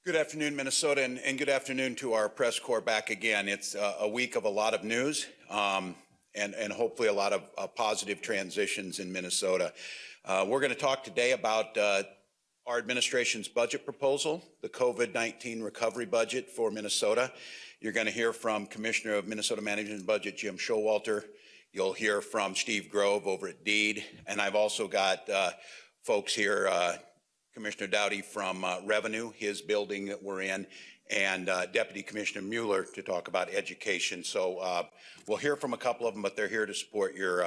Good afternoon, Minnesota, and good afternoon to our press corps back again. It's a week of a lot of news and hopefully a lot of positive transitions in Minnesota. We're going to talk today about our administration's budget proposal, the COVID-19 recovery budget for Minnesota. You're going to hear from Commissioner of Minnesota Management and Budget, Jim Showalter. You'll hear from Steve Grove over at DEED, and I've also got folks here, Commissioner Dowdy from Revenue, his building that we're in, and Deputy Commissioner Mueller to talk about education. So we'll hear from a couple of them, but they're here to support your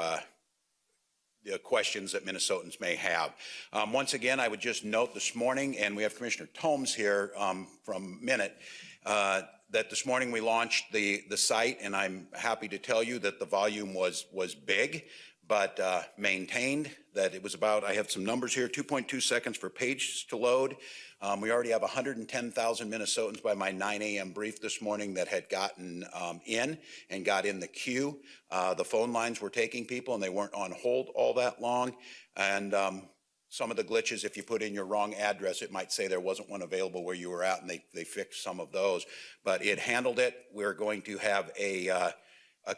the questions that Minnesotans may have. Once again, I would just note this morning, and we have Commissioner Tomes here from Minute, that this morning we launched the site, and I'm happy to tell you that the volume was big, but maintained. That it was about, I have some numbers here, 2.2 seconds for pages to load. We already have 110,000 Minnesotans by my 9 a.m. brief this morning that had gotten in and got in the queue. The phone lines were taking people and they weren't on hold all that long. And some of the glitches, if you put in your wrong address, it might say there wasn't one available where you were at, and they fixed some of those. But it handled it. We're going to have a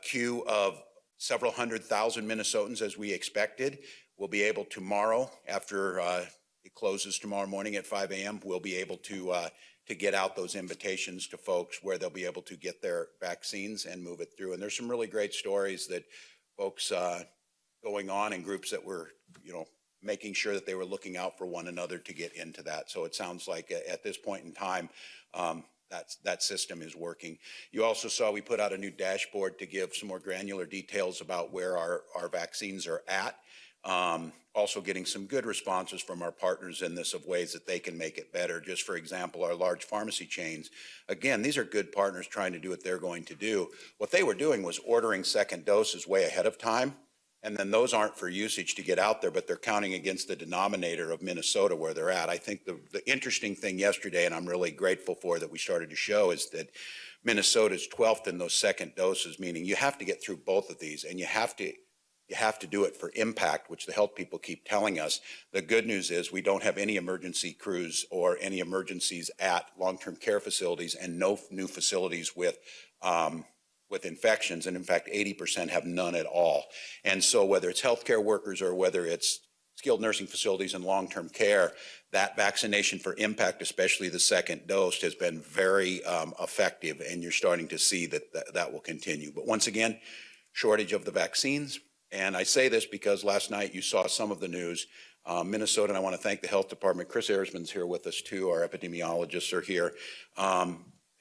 queue of several 100,000 Minnesotans as we expected. We'll be able tomorrow, after it closes tomorrow morning at 5 a.m., we'll be able to get out those invitations to folks where they'll be able to get their vaccines and move it through. And there's some really great stories that folks going on in groups that were, making sure that they were looking out for one another to get into that. So it sounds like at this point in time, that system is working. You also saw we put out a new dashboard to give some more granular details about where our vaccines are at. Also getting some good responses from our partners in this of ways that they can make it better. Just for example, our large pharmacy chains. Again, these are good partners trying to do what they're going to do. What they were doing was ordering second doses way ahead of time. And then those aren't for usage to get out there, but they're counting against the denominator of Minnesota where they're at. I think the interesting thing yesterday, and I'm really grateful for that we started to show, is that Minnesota's 12th in those second doses, meaning you have to get through both of these, and you have to do it for impact, which the health people keep telling us. The good news is we don't have any emergency crews or any emergencies at long-term care facilities, and no new facilities with infections, and in fact 80% have none at all. And so whether it's healthcare workers or whether it's skilled nursing facilities and long-term care, that vaccination for impact, especially the second dose, has been very effective, and you're starting to see that will continue. But once again, shortage of the vaccines. And I say this because last night you saw some of the news. Minnesota, and I want to thank the health department. Chris Erisman's here with us too. Our epidemiologists are here.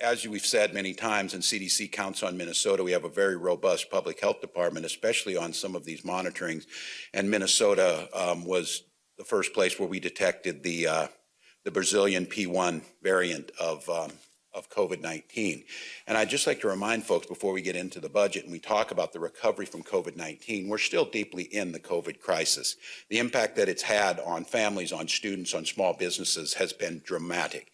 As we've said many times, and CDC counts on Minnesota, we have a very robust public health department, especially on some of these monitorings. And Minnesota was the first place where we detected the Brazilian P1 variant of COVID-19. And I'd just like to remind folks before we get into the budget and we talk about the recovery from COVID-19, we're still deeply in the COVID crisis. The impact that it's had on families, on students, on small businesses has been dramatic.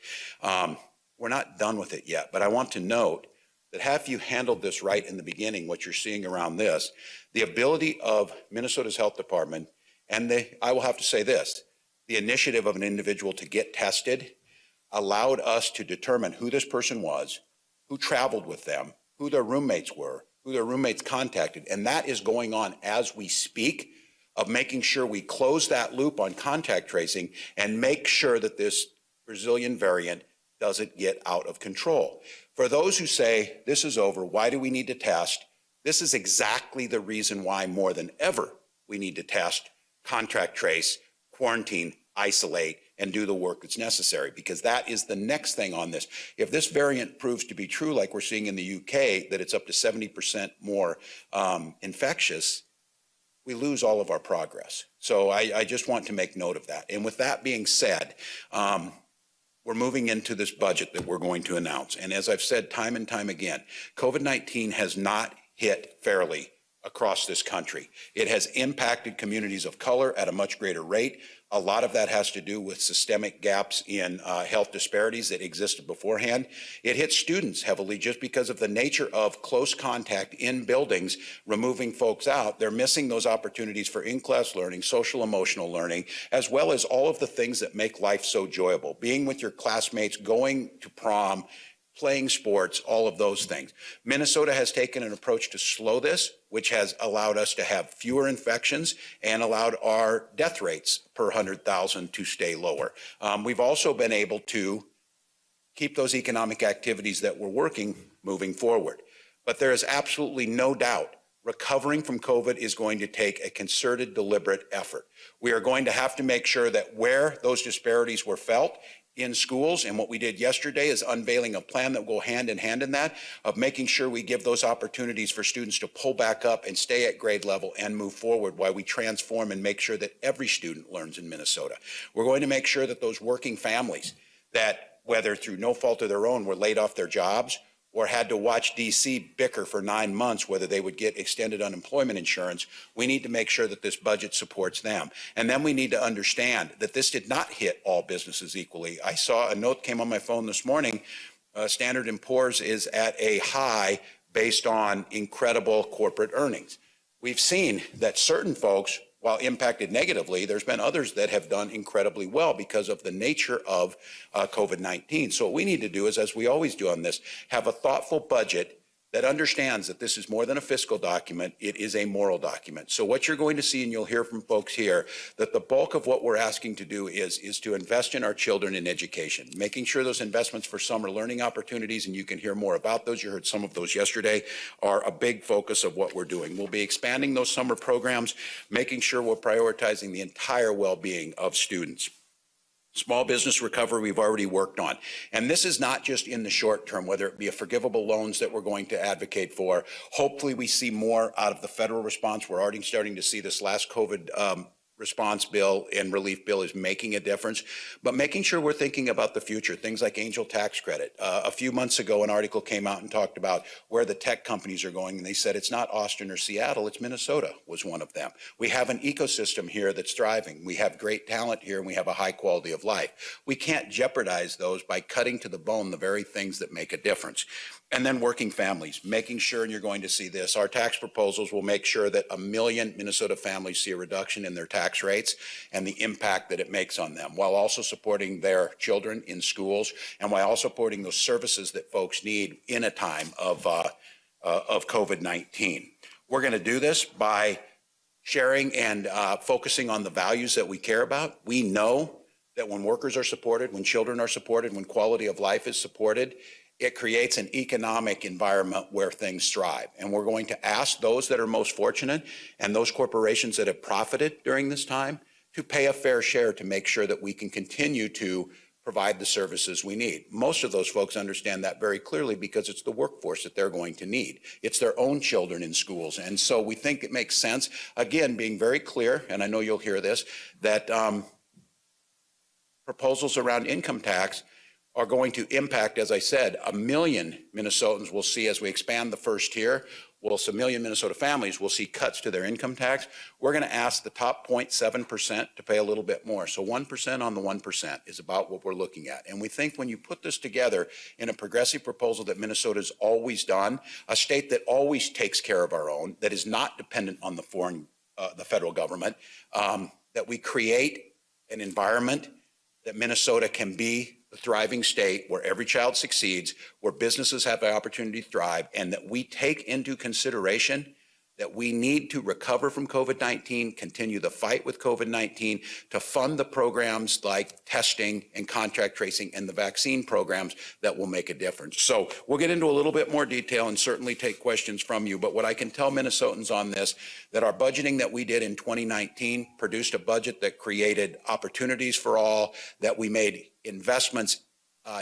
We're not done with it yet, but I want to note that have you handled this right in the beginning, what you're seeing around this, the ability of Minnesota's health department, and I will have to say this, the initiative of an individual to get tested allowed us to determine who this person was, who traveled with them, who their roommates were, who their roommates contacted, and that is going on as we speak, of making sure we close that loop on contact tracing and make sure that this Brazilian variant doesn't get out of control. For those who say this is over, why do we need to test? This is exactly the reason why more than ever we need to test, contact trace, quarantine, isolate, and do the work that's necessary, because that is the next thing on this. If this variant proves to be true, like we're seeing in the UK, that it's up to 70% more infectious, we lose all of our progress. So I just want to make note of that. And with that being said, we're moving into this budget that we're going to announce. And as I've said time and time again, COVID-19 has not hit fairly across this country. It has impacted communities of color at a much greater rate. A lot of that has to do with systemic gaps in health disparities that existed beforehand. It hits students heavily just because of the nature of close contact in buildings, removing folks out. They're missing those opportunities for in-class learning, social emotional learning, as well as all of the things that make life so enjoyable. Being with your classmates, going to prom, playing sports, all of those things. Minnesota has taken an approach to slow this, which has allowed us to have fewer infections and allowed our death rates per 100,000 to stay lower. We've also been able to keep those economic activities that we're working moving forward. But there is absolutely no doubt recovering from COVID is going to take a concerted, deliberate effort. We are going to have to make sure that where those disparities were felt in schools, and what we did yesterday is unveiling a plan that will go hand in hand in that, of making sure we give those opportunities for students to pull back up and stay at grade level and move forward while we transform and make sure that every student learns in Minnesota. We're going to make sure that those working families that, whether through no fault of their own, were laid off their jobs or had to watch DC bicker for 9 months whether they would get extended unemployment insurance, we need to make sure that this budget supports them. And then we need to understand that this did not hit all businesses equally. I saw a note came on my phone this morning. Standard & Poor's is at a high based on incredible corporate earnings. We've seen that certain folks, while impacted negatively, there's been others that have done incredibly well because of the nature of COVID-19. So what we need to do is, as we always do on this, have a thoughtful budget that understands that this is more than a fiscal document, it is a moral document. So what you're going to see, and you'll hear from folks here, that the bulk of what we're asking to do is to invest in our children in education, making sure those investments for summer learning opportunities, and you can hear more about those, you heard some of those yesterday, are a big focus of what we're doing. We'll be expanding those summer programs, making sure we're prioritizing the entire well-being of students. Small business recovery we've already worked on. And this is not just in the short term, whether it be a forgivable loans that we're going to advocate for. Hopefully we see more out of the federal response. We're already starting to see this last COVID response bill and relief bill is making a difference, but making sure we're thinking about the future, things like angel tax credit. A few months ago, an article came out and talked about where the tech companies are going, and they said it's not Austin or Seattle, it's Minnesota was one of them. We have an ecosystem here that's thriving. We have great talent here, and we have a high quality of life. We can't jeopardize those by cutting to the bone the very things that make a difference. And then working families, making sure, and you're going to see this, our tax proposals will make sure that 1 million Minnesota families see a reduction in their tax rates and the impact that it makes on them, while also supporting their children in schools and while also supporting those services that folks need in a time of COVID-19. We're going to do this by sharing and focusing on the values that we care about. We know that when workers are supported, when children are supported, when quality of life is supported, it creates an economic environment where things thrive. And we're going to ask those that are most fortunate and those corporations that have profited during this time to pay a fair share to make sure that we can continue to provide the services we need. Most of those folks understand that very clearly because it's the workforce that they're going to need. It's their own children in schools. And so we think it makes sense, again, being very clear, and I know you'll hear this, that proposals around income tax are going to impact, as I said, 1 million Minnesotans will see as we expand the first tier. Well, 1 million Minnesota families will see cuts to their income tax. We're going to ask the top 0.7% to pay a little bit more. So 1% on the 1% is about what we're looking at. And we think when you put this together in a progressive proposal that Minnesota's always done, a state that always takes care of our own, that is not dependent on the federal government, that we create an environment that Minnesota can be a thriving state where every child succeeds, where businesses have the opportunity to thrive, and that we take into consideration that we need to recover from COVID-19, continue the fight with COVID-19, to fund the programs like testing and contact tracing and the vaccine programs that will make a difference. So we'll get into a little bit more detail and certainly take questions from you. But what I can tell Minnesotans on this, that our budgeting that we did in 2019 produced a budget that created opportunities for all, that we made investments,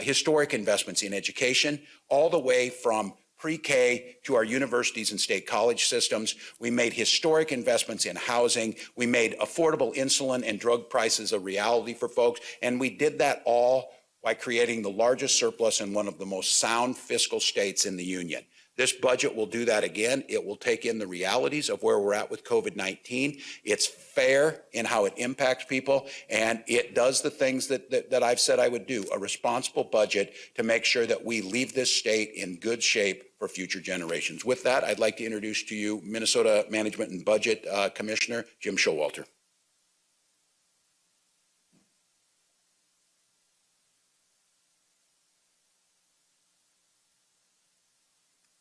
historic investments in education, all the way from pre-K to our universities and state college systems. We made historic investments in housing. We made affordable insulin and drug prices a reality for folks. And we did that all by creating the largest surplus in one of the most sound fiscal states in the union. This budget will do that again. It will take in the realities of where we're at with COVID-19. It's fair in how it impacts people, and it does the things that I've said I would do, a responsible budget to make sure that we leave this state in good shape for future generations. With that, I'd like to introduce to you Minnesota Management and Budget Commissioner Jim Showalter.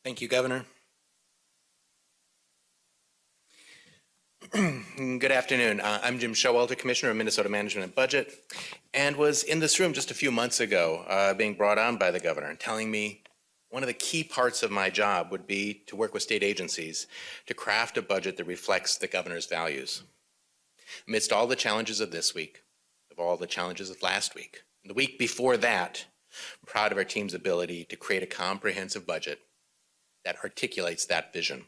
Thank you, Governor. Good afternoon. I'm Jim Showalter, Commissioner of Minnesota Management and Budget, and was in this room just a few months ago being brought on by the Governor and telling me one of the key parts of my job would be to work with state agencies to craft a budget that reflects the Governor's values. Amidst all the challenges of this week, of all the challenges of last week, and the week before that, I'm proud of our team's ability to create a comprehensive budget that articulates that vision.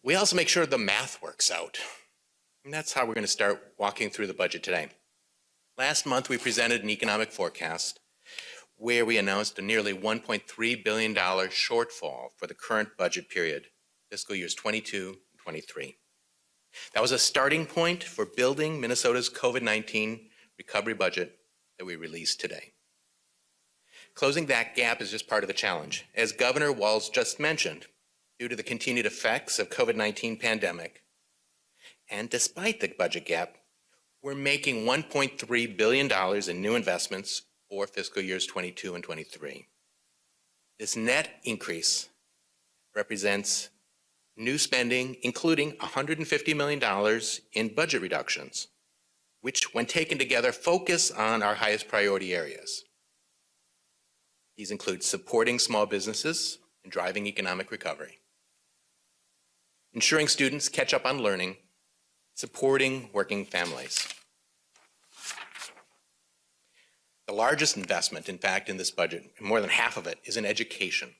We also make sure the math works out. And that's how we're going to start walking through the budget today. Last month, we presented an economic forecast where we announced a nearly $1.3 billion shortfall for the current budget period, fiscal years 22 and 23. That was a starting point for building Minnesota's COVID-19 recovery budget that we released today. Closing that gap is just part of the challenge. As Governor Walz just mentioned, due to the continued effects of COVID-19 pandemic, and despite the budget gap, we're making $1.3 billion in new investments for fiscal years 22 and 23. This net increase represents new spending, including $150 million in budget reductions, which, when taken together, focus on our highest priority areas. These include supporting small businesses and driving economic recovery, ensuring students catch up on learning, supporting working families. The largest investment, in fact, in this budget, more than half of it, is in education.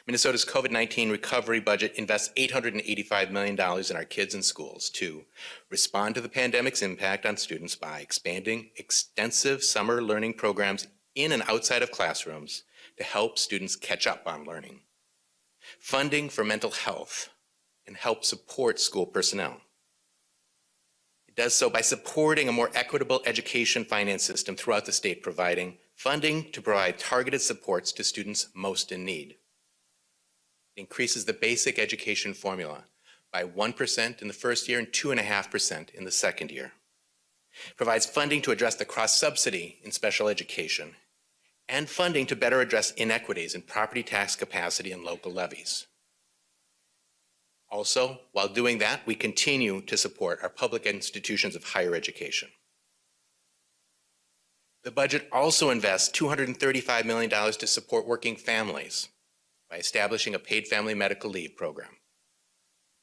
Minnesota's COVID-19 recovery budget invests $885 million in our kids and schools to respond to the pandemic's impact on students by expanding extensive summer learning programs in and outside of classrooms to help students catch up on learning, funding for mental health, and help support school personnel. It does so by supporting a more equitable education finance system throughout the state, providing funding to provide targeted supports to students most in need. It increases the basic education formula by 1% in the first year and 2.5% in the second year. It provides funding to address the cross-subsidy in special education, and funding to better address inequities in property tax capacity and local levies. Also, while doing that, we continue to support our public institutions of higher education. The budget also invests $235 million to support working families by establishing a paid family medical leave program,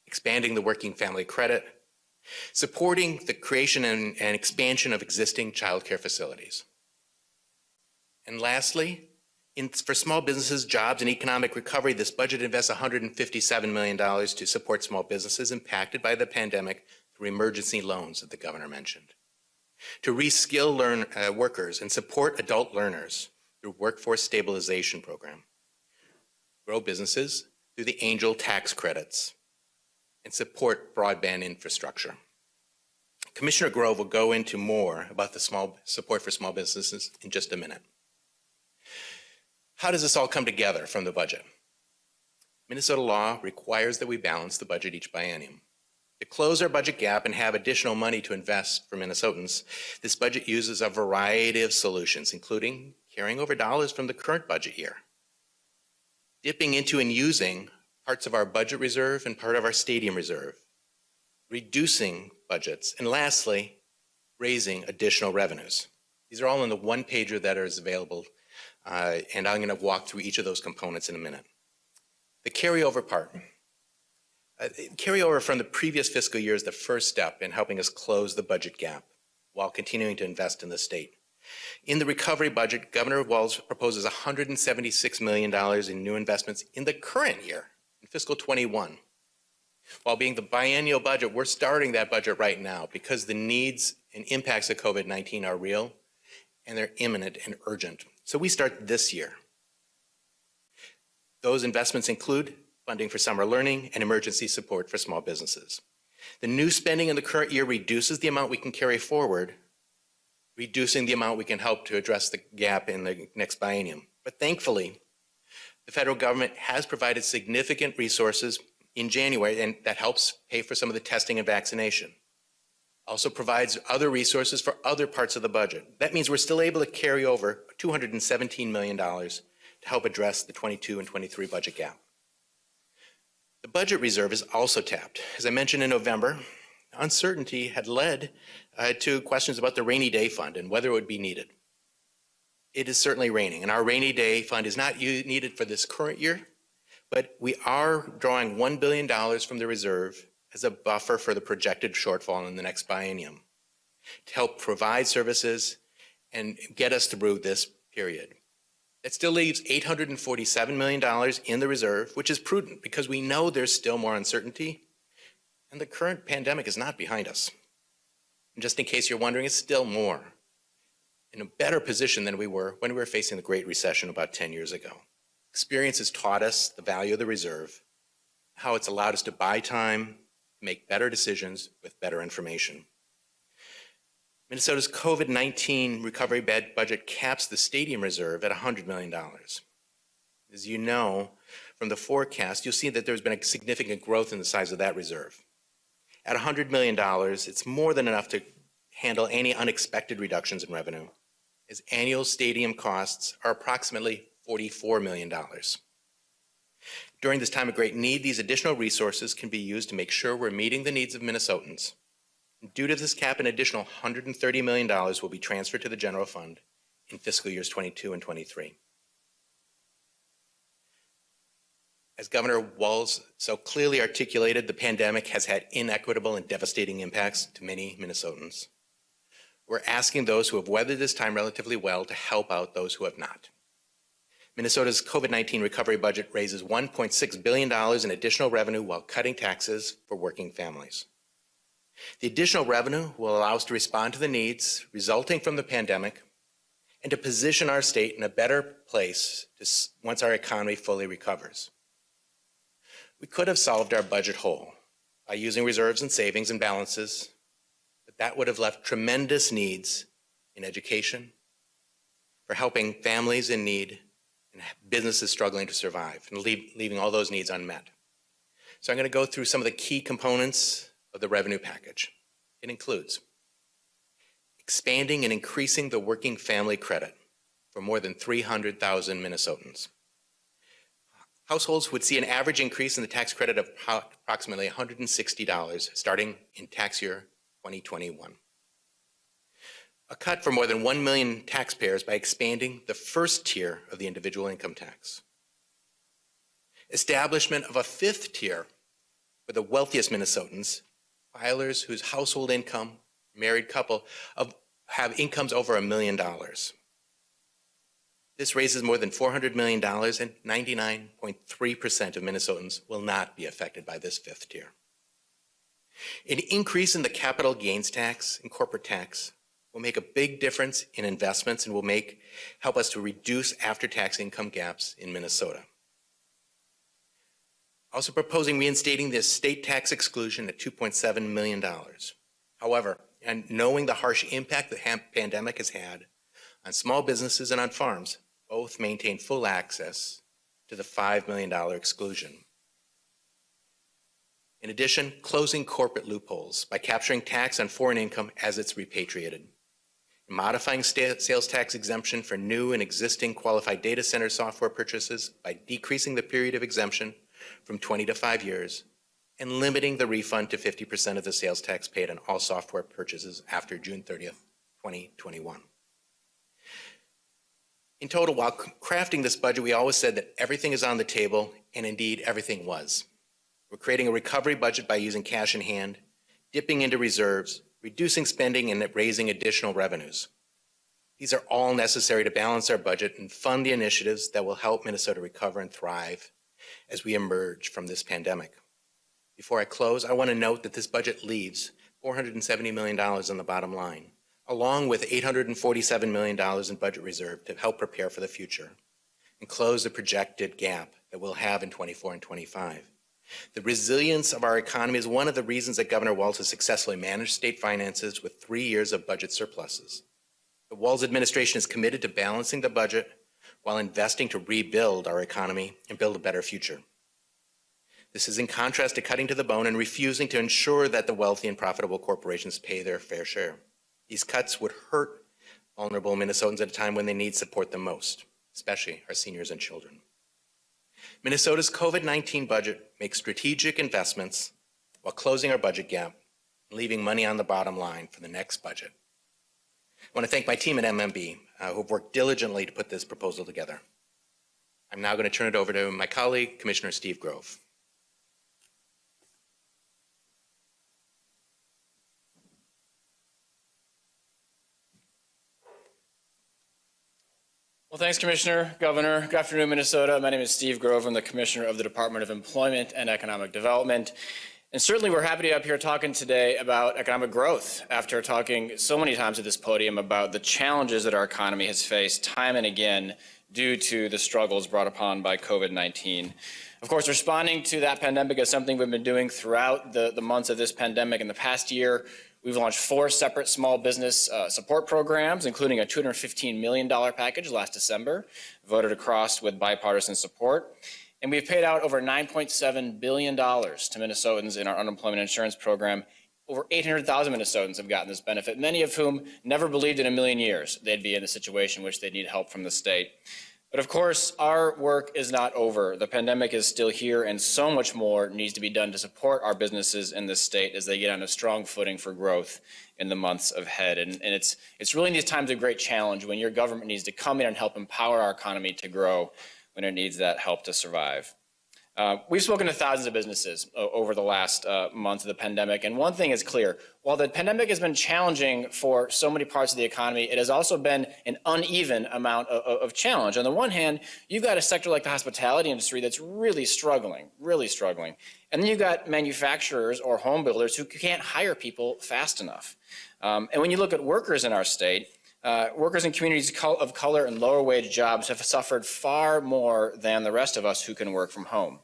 expanding the working family credit, supporting the creation and expansion of existing child care facilities. And lastly, for small businesses, jobs, and economic recovery, this budget invests $157 million to support small businesses impacted by the pandemic through emergency loans that the Governor mentioned, to reskill workers and support adult learners through workforce stabilization program, grow businesses through the Angel tax credits, and support broadband infrastructure. Commissioner Grove will go into more about the support for small businesses in just a minute. How does this all come together from the budget? Minnesota law requires that we balance the budget each biennium. To close our budget gap and have additional money to invest for Minnesotans, this budget uses a variety of solutions, including carrying over dollars from the current budget year, dipping into and using parts of our budget reserve and part of our stadium reserve, reducing budgets, and lastly, raising additional revenues. These are all in the one-pager that is available, and I'm going to walk through each of those components in a minute. The carryover part. Carryover from the previous fiscal year is the first step in helping us close the budget gap while continuing to invest in the state. In the recovery budget, Governor Walz proposes $176 million in new investments in the current year, in fiscal 21. While being the biennial budget, we're starting that budget right now because the needs and impacts of COVID-19 are real and they're imminent and urgent. So we start this year. Those investments include funding for summer learning and emergency support for small businesses. The new spending in the current year reduces the amount we can carry forward, reducing the amount we can help to address the gap in the next biennium. But thankfully, the federal government has provided significant resources in January, and that helps pay for some of the testing and vaccination. Also provides other resources for other parts of the budget. That means we're still able to carry over $217 million to help address the 22 and 23 budget gap. The budget reserve is also tapped. As I mentioned in November, uncertainty had led to questions about the rainy day fund and whether it would be needed. It is certainly raining, and our rainy day fund is not needed for this current year, but we are drawing $1 billion from the reserve as a buffer for the projected shortfall in the next biennium to help provide services and get us through this period. That still leaves $847 million in the reserve, which is prudent because we know there's still more uncertainty, and the current pandemic is not behind us. And just in case you're wondering, it's still more in a better position than we were when we were facing the Great Recession about 10 years ago. Experience has taught us the value of the reserve, how it's allowed us to buy time, make better decisions with better information. Minnesota's COVID-19 recovery budget caps the stadium reserve at $100 million. As you know from the forecast, you'll see that there's been a significant growth in the size of that reserve. At $100 million, it's more than enough to handle any unexpected reductions in revenue, as annual stadium costs are approximately $44 million. During this time of great need, these additional resources can be used to make sure we're meeting the needs of Minnesotans. Due to this cap, an additional $130 million will be transferred to the general fund in fiscal years 22 and 23. As Governor Walz so clearly articulated, the pandemic has had inequitable and devastating impacts to many Minnesotans. We're asking those who have weathered this time relatively well to help out those who have not. Minnesota's COVID-19 recovery budget raises $1.6 billion in additional revenue while cutting taxes for working families. The additional revenue will allow us to respond to the needs resulting from the pandemic and to position our state in a better place once our economy fully recovers. We could have solved our budget whole by using reserves and savings and balances, but that would have left tremendous needs in education, for helping families in need, and businesses struggling to survive, and leaving all those needs unmet. So I'm going to go through some of the key components of the revenue package. It includes expanding and increasing the working family credit for more than 300,000 Minnesotans. Households would see an average increase in the tax credit of approximately $160 starting in tax year 2021. A cut for more than 1 million taxpayers by expanding the first tier of the individual income tax. Establishment of a fifth tier for the wealthiest Minnesotans, filers whose household income, married couple, have incomes over $1 million. This raises more than $400 million, and 99.3% of Minnesotans will not be affected by this fifth tier. An increase in the capital gains tax and corporate tax will make a big difference in investments and will help us to reduce after-tax income gaps in Minnesota. Also proposing reinstating the state tax exclusion at $2.7 million. However, and knowing the harsh impact the pandemic has had on small businesses and on farms, both maintain full access to the $5 million exclusion. In addition, closing corporate loopholes by capturing tax on foreign income as it's repatriated. Modifying sales tax exemption for new and existing qualified data center software purchases by decreasing the period of exemption from 20 to 5 years, and limiting the refund to 50% of the sales tax paid on all software purchases after June 30th, 2021. In total, while crafting this budget, we always said that everything is on the table, and indeed everything was. We're creating a recovery budget by using cash in hand, dipping into reserves, reducing spending, and raising additional revenues. These are all necessary to balance our budget and fund the initiatives that will help Minnesota recover and thrive as we emerge from this pandemic. Before I close, I want to note that this budget leaves $470 million on the bottom line, along with $847 million in budget reserve to help prepare for the future and close the projected gap that we'll have in 24 and 25. The resilience of our economy is one of the reasons that Governor Walz has successfully managed state finances with 3 years of budget surpluses. The Walz administration is committed to balancing the budget while investing to rebuild our economy and build a better future. This is in contrast to cutting to the bone and refusing to ensure that the wealthy and profitable corporations pay their fair share. These cuts would hurt vulnerable Minnesotans at a time when they need support the most, especially our seniors and children. Minnesota's COVID-19 budget makes strategic investments while closing our budget gap and leaving money on the bottom line for the next budget. I want to thank my team at MMB who've worked diligently to put this proposal together. I'm now going to turn it over to my colleague, Commissioner Steve Grove. Well, thanks, Commissioner, Governor. Good afternoon, Minnesota. My name is Steve Grove. I'm the Commissioner of the Department of Employment and Economic Development. And certainly we're happy to be up here talking today about economic growth after talking so many times at this podium about the challenges that our economy has faced time and again due to the struggles brought upon by COVID-19. Of course, responding to that pandemic is something we've been doing throughout the months of this pandemic. In the past year, we've launched 4 separate small business support programs, including a $215 million package last December, voted across with bipartisan support. And we've paid out over $9.7 billion to Minnesotans in our unemployment insurance program. Over 800,000 Minnesotans have gotten this benefit, many of whom never believed in a million years they'd be in the situation in which they'd need help from the state. But of course, our work is not over. The pandemic is still here, and so much more needs to be done to support our businesses in this state as they get on a strong footing for growth in the months ahead. And it's really in these times of great challenge when your government needs to come in and help empower our economy to grow when it needs that help to survive. We've spoken to thousands of businesses over the last month of the pandemic, and one thing is clear. While the pandemic has been challenging for so many parts of the economy, it has also been an uneven amount of challenge. On the one hand, you've got a sector like the hospitality industry that's really struggling. And then you've got manufacturers or home builders who can't hire people fast enough. And when you look at workers in our state, workers in communities of color and lower wage jobs have suffered far more than the rest of us who can work from home.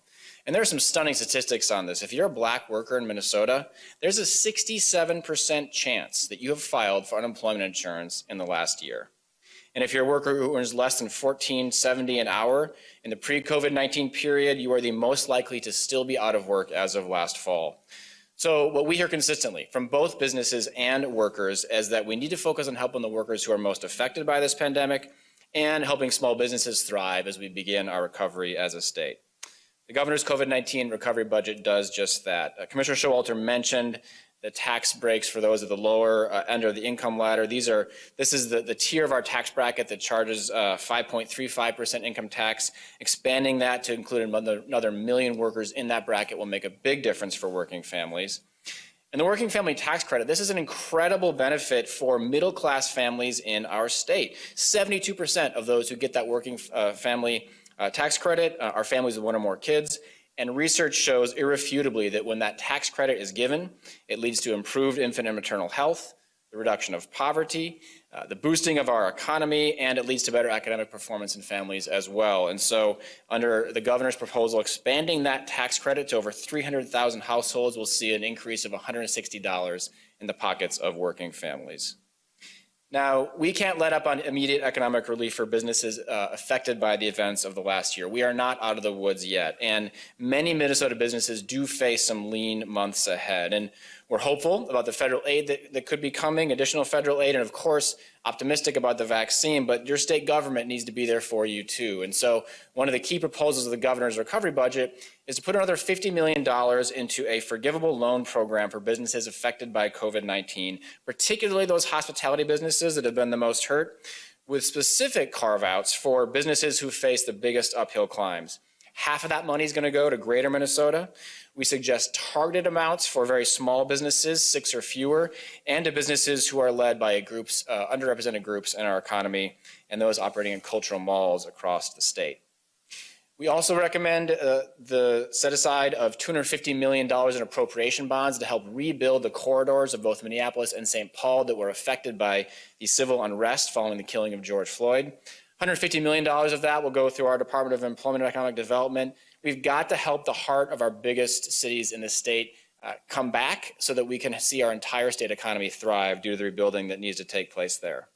And there are some stunning statistics on this. If you're a black worker in Minnesota, there's a 67% chance that you have filed for unemployment insurance in the last year. And if you're a worker who earns less than $14.70 an hour, in the pre-COVID-19 period, you are the most likely to still be out of work as of last fall. So what we hear consistently from both businesses and workers is that we need to focus on helping the workers who are most affected by this pandemic and helping small businesses thrive as we begin our recovery as a state. The governor's COVID-19 recovery budget does just that. Commissioner Showalter mentioned the tax breaks for those at the lower end of the income ladder. This is the tier of our tax bracket that charges 5.35% income tax. Expanding that to include another million workers in that bracket will make a big difference for working families. And the working family tax credit, this is an incredible benefit for middle-class families in our state. 72% of those who get that working family tax credit are families with 1 or more kids. And research shows irrefutably that when that tax credit is given, it leads to improved infant and maternal health, the reduction of poverty, the boosting of our economy, and it leads to better academic performance in families as well. And so under the governor's proposal, expanding that tax credit to over 300,000 households will see an increase of $160 in the pockets of working families. Now, we can't let up on immediate economic relief for businesses affected by the events of the last year. We are not out of the woods yet, and many Minnesota businesses do face some lean months ahead. And we're hopeful about the federal aid that could be coming, additional federal aid, and of course, optimistic about the vaccine, but your state government needs to be there for you too. And so one of the key proposals of the governor's recovery budget is to put another $50 million into a forgivable loan program for businesses affected by COVID-19, particularly those hospitality businesses that have been the most hurt, with specific carve-outs for businesses who face the biggest uphill climbs. Half of that money is going to go to Greater Minnesota. We suggest targeted amounts for very small businesses, 6 or fewer, and to businesses who are led by underrepresented groups in our economy and those operating in cultural malls across the state. We also recommend the set aside of $250 million in appropriation bonds to help rebuild the corridors of both Minneapolis and St. Paul that were affected by the civil unrest following the killing of George Floyd. $150 million of that will go through our Department of Employment and Economic Development. We've got to help the heart of our biggest cities in the state come back so that we can see our entire state economy thrive due to the rebuilding that needs to take place there.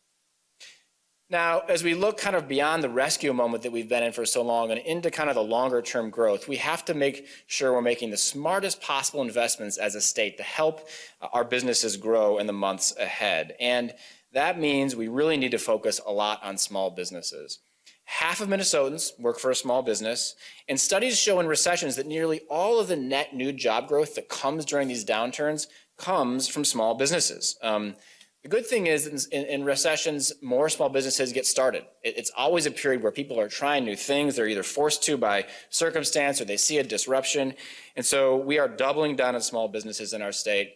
Now, as we look kind of beyond the rescue moment that we've been in for so long and into kind of the longer term growth, we have to make sure we're making the smartest possible investments as a state to help our businesses grow in the months ahead. And that means we really need to focus a lot on small businesses. Half of Minnesotans work for a small business, and studies show in recessions that nearly all of the net new job growth that comes during these downturns comes from small businesses. The good thing is in recessions, more small businesses get started. It's always a period where people are trying new things. They're either forced to by circumstance or they see a disruption. And so we are doubling down on small businesses in our state.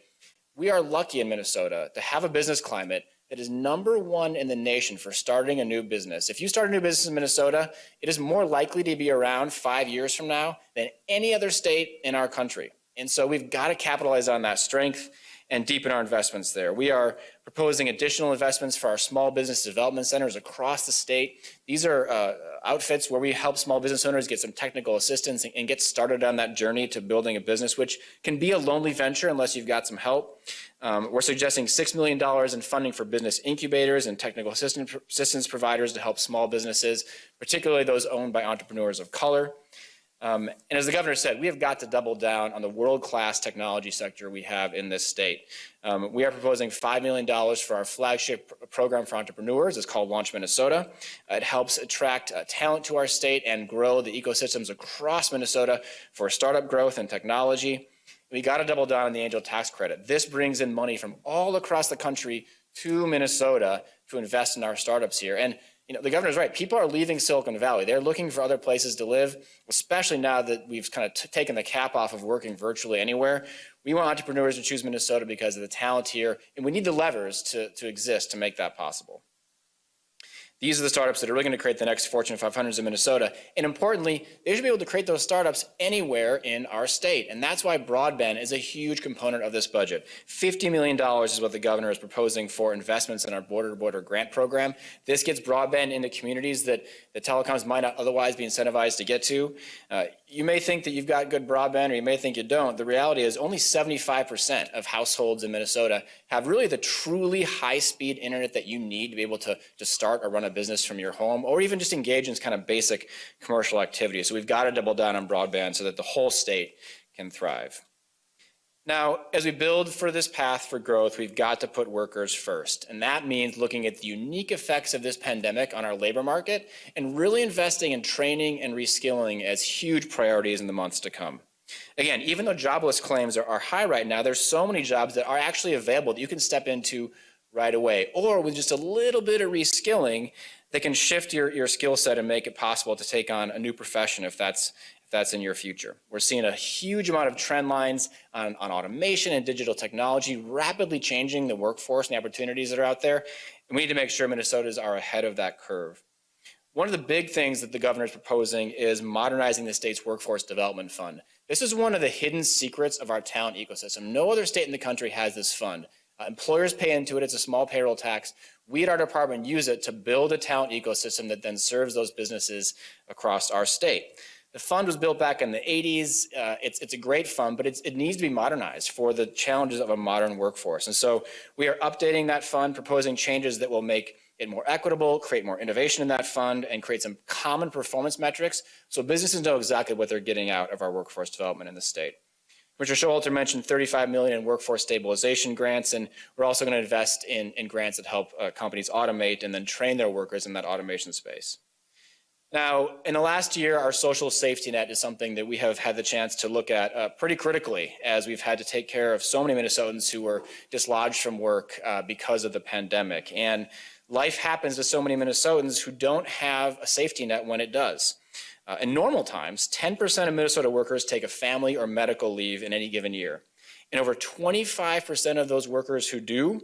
We are lucky in Minnesota to have a business climate that is #1 in the nation for starting a new business. If you start a new business in Minnesota, it is more likely to be around 5 years from now than any other state in our country. And so we've got to capitalize on that strength and deepen our investments there. We are proposing additional investments for our small business development centers across the state. These are outfits where we help small business owners get some technical assistance and get started on that journey to building a business, which can be a lonely venture unless you've got some help. We're suggesting $6 million in funding for business incubators and technical assistance providers to help small businesses, particularly those owned by entrepreneurs of color. And as the governor said, we have got to double down on the world-class technology sector we have in this state. We are proposing $5 million for our flagship program for entrepreneurs. It's called Launch Minnesota. It helps attract talent to our state and grow the ecosystems across Minnesota for startup growth and technology. We got to double down on the angel tax credit. This brings in money from all across the country to Minnesota to invest in our startups here. And the governor's right. People are leaving Silicon Valley. They're looking for other places to live, especially now that we've kind of taken the cap off of working virtually anywhere. We want entrepreneurs to choose Minnesota because of the talent here, and we need the levers to exist to make that possible. These are the startups that are really going to create the next Fortune 500s in Minnesota. And importantly, they should be able to create those startups anywhere in our state. And that's why broadband is a huge component of this budget. $50 million is what the governor is proposing for investments in our border-to-border grant program. This gets broadband into communities that the telecoms might not otherwise be incentivized to get to. You may think that you've got good broadband, or you may think you don't. The reality is only 75% of households in Minnesota have really the truly high-speed internet that you need to be able to start or run a business from your home, or even just engage in kind of basic commercial activities. So we've got to double down on broadband so that the whole state can thrive. Now, as we build for this path for growth, we've got to put workers first. And that means looking at the unique effects of this pandemic on our labor market and really investing in training and reskilling as huge priorities in the months to come. Again, even though jobless claims are high right now, there's so many jobs that are actually available that you can step into right away, or with just a little bit of reskilling that can shift your skill set and make it possible to take on a new profession if that's in your future. We're seeing a huge amount of trend lines on automation and digital technology rapidly changing the workforce and the opportunities that are out there, and we need to make sure Minnesotans are ahead of that curve. One of the big things that the governor is proposing is modernizing the state's workforce development fund. This is one of the hidden secrets of our talent ecosystem. No other state in the country has this fund. Employers pay into it. It's a small payroll tax. We at our department use it to build a talent ecosystem that then serves those businesses across our state. The fund was built back in the 80s. It's a great fund, but it needs to be modernized for the challenges of a modern workforce. And so we are updating that fund, proposing changes that will make it more equitable, create more innovation in that fund, and create some common performance metrics so businesses know exactly what they're getting out of our workforce development in the state. Mr. Showalter mentioned $35 million in workforce stabilization grants, and we're also going to invest in grants that help companies automate and then train their workers in that automation space. Now, in the last year, our social safety net is something that we have had the chance to look at pretty critically, as we've had to take care of so many Minnesotans who were dislodged from work because of the pandemic. And life happens to so many Minnesotans who don't have a safety net when it does. In normal times, 10% of Minnesota workers take a family or medical leave in any given year. And over 25% of those workers who do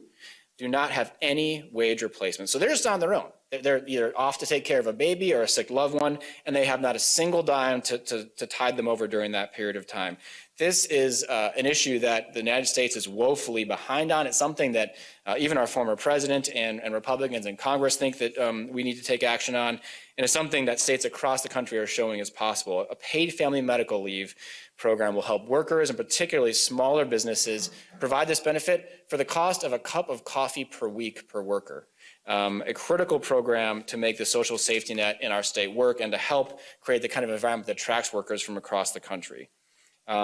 not have any wage replacement. So they're just on their own. They're either off to take care of a baby or a sick loved one, and they have not a single dime to tide them over during that period of time. This is an issue that the United States is woefully behind on. It's something that even our former president and Republicans in Congress think that we need to take action on, and it's something that states across the country are showing is possible. A paid family medical leave program will help workers and particularly smaller businesses provide this benefit for the cost of a cup of coffee per week per worker. A critical program to make the social safety net in our state work and to help create the kind of environment that attracts workers from across the country.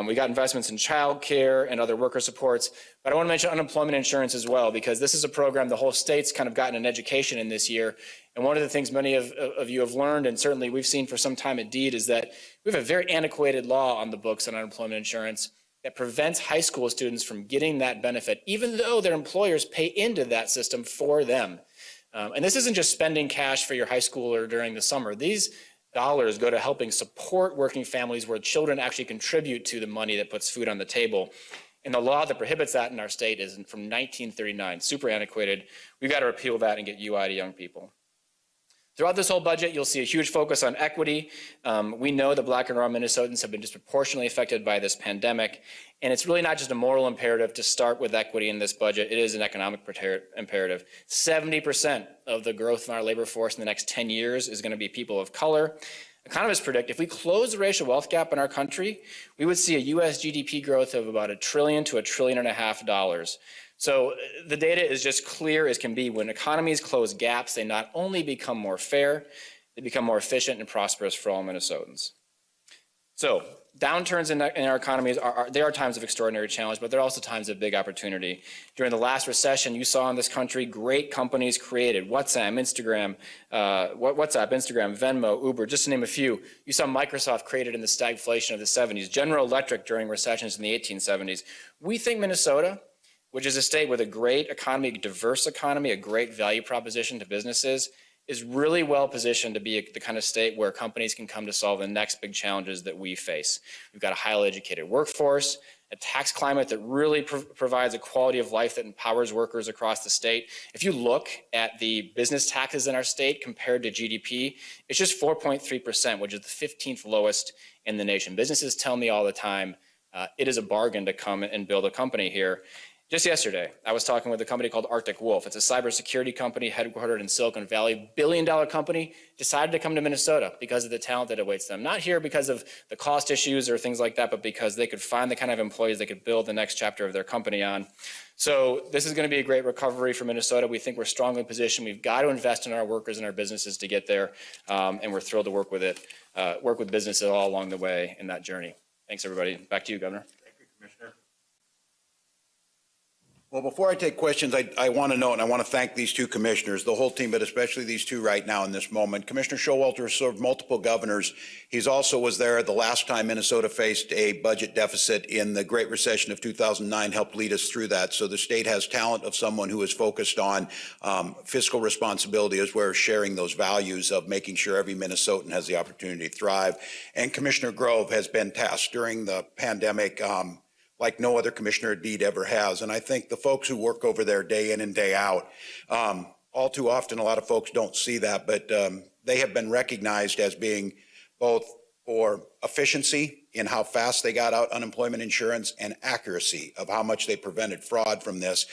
We got investments in child care and other worker supports, but I want to mention unemployment insurance as well, because this is a program the whole state's kind of gotten an education in this year. And one of the things many of you have learned, and certainly we've seen for some time at DEED, is that we have a very antiquated law on the books on unemployment insurance that prevents high school students from getting that benefit, even though their employers pay into that system for them. And this isn't just spending cash for your high schooler during the summer. These dollars go to helping support working families where children actually contribute to the money that puts food on the table. And the law that prohibits that in our state is from 1939, super antiquated. We've got to repeal that and get UI to young people. Throughout this whole budget, you'll see a huge focus on equity. We know that Black and brown Minnesotans have been disproportionately affected by this pandemic, and it's really not just a moral imperative to start with equity in this budget. It is an economic imperative. 70% of the growth in our labor force in the next 10 years is going to be people of color. Economists predict if we close the racial wealth gap in our country, we would see a U.S. GDP growth of about $1 trillion to $1.5 trillion. So the data is just clear as can be. When economies close gaps, they not only become more fair, they become more efficient and prosperous for all Minnesotans. So downturns in our economies there are times of extraordinary challenge, but there are also times of big opportunity. During the last recession, you saw in this country great companies created: WhatsApp, Instagram, Venmo, Uber, just to name a few. You saw Microsoft created in the stagflation of the 70s, General Electric during recessions in the 1870s. We think Minnesota, which is a state with a great economy, a diverse economy, a great value proposition to businesses, is really well positioned to be the kind of state where companies can come to solve the next big challenges that we face. We've got a highly educated workforce, a tax climate that really provides a quality of life that empowers workers across the state. If you look at the business taxes in our state compared to GDP, it's just 4.3%, which is the 15th lowest in the nation. Businesses tell me all the time, it is a bargain to come and build a company here. Just yesterday, I was talking with a company called Arctic Wolf. It's a cybersecurity company headquartered in Silicon Valley, billion-dollar company, decided to come to Minnesota because of the talent that awaits them. Not here because of the cost issues or things like that, but because they could find the kind of employees they could build the next chapter of their company on. So this is going to be a great recovery for Minnesota. We think we're strongly positioned. We've got to invest in our workers and our businesses to get there, and we're thrilled to work with businesses all along the way in that journey. Thanks, everybody. Back to you, Governor. Thank you, Commissioner. Well, before I take questions, I want to note, and I want to thank these two commissioners, the whole team, but especially these two right now in this moment. Commissioner Showalter has served multiple governors. He's also was there the last time Minnesota faced a budget deficit in the Great Recession of 2009, helped lead us through that. So the state has talent of someone who is focused on fiscal responsibility as well as sharing those values of making sure every Minnesotan has the opportunity to thrive. And Commissioner Grove has been tasked during the pandemic like no other commissioner at DEED ever has. And I think the folks who work over there day in and day out, all too often, a lot of folks don't see that, but they have been recognized as being both for efficiency in how fast they got out unemployment insurance and accuracy of how much they prevented fraud from this,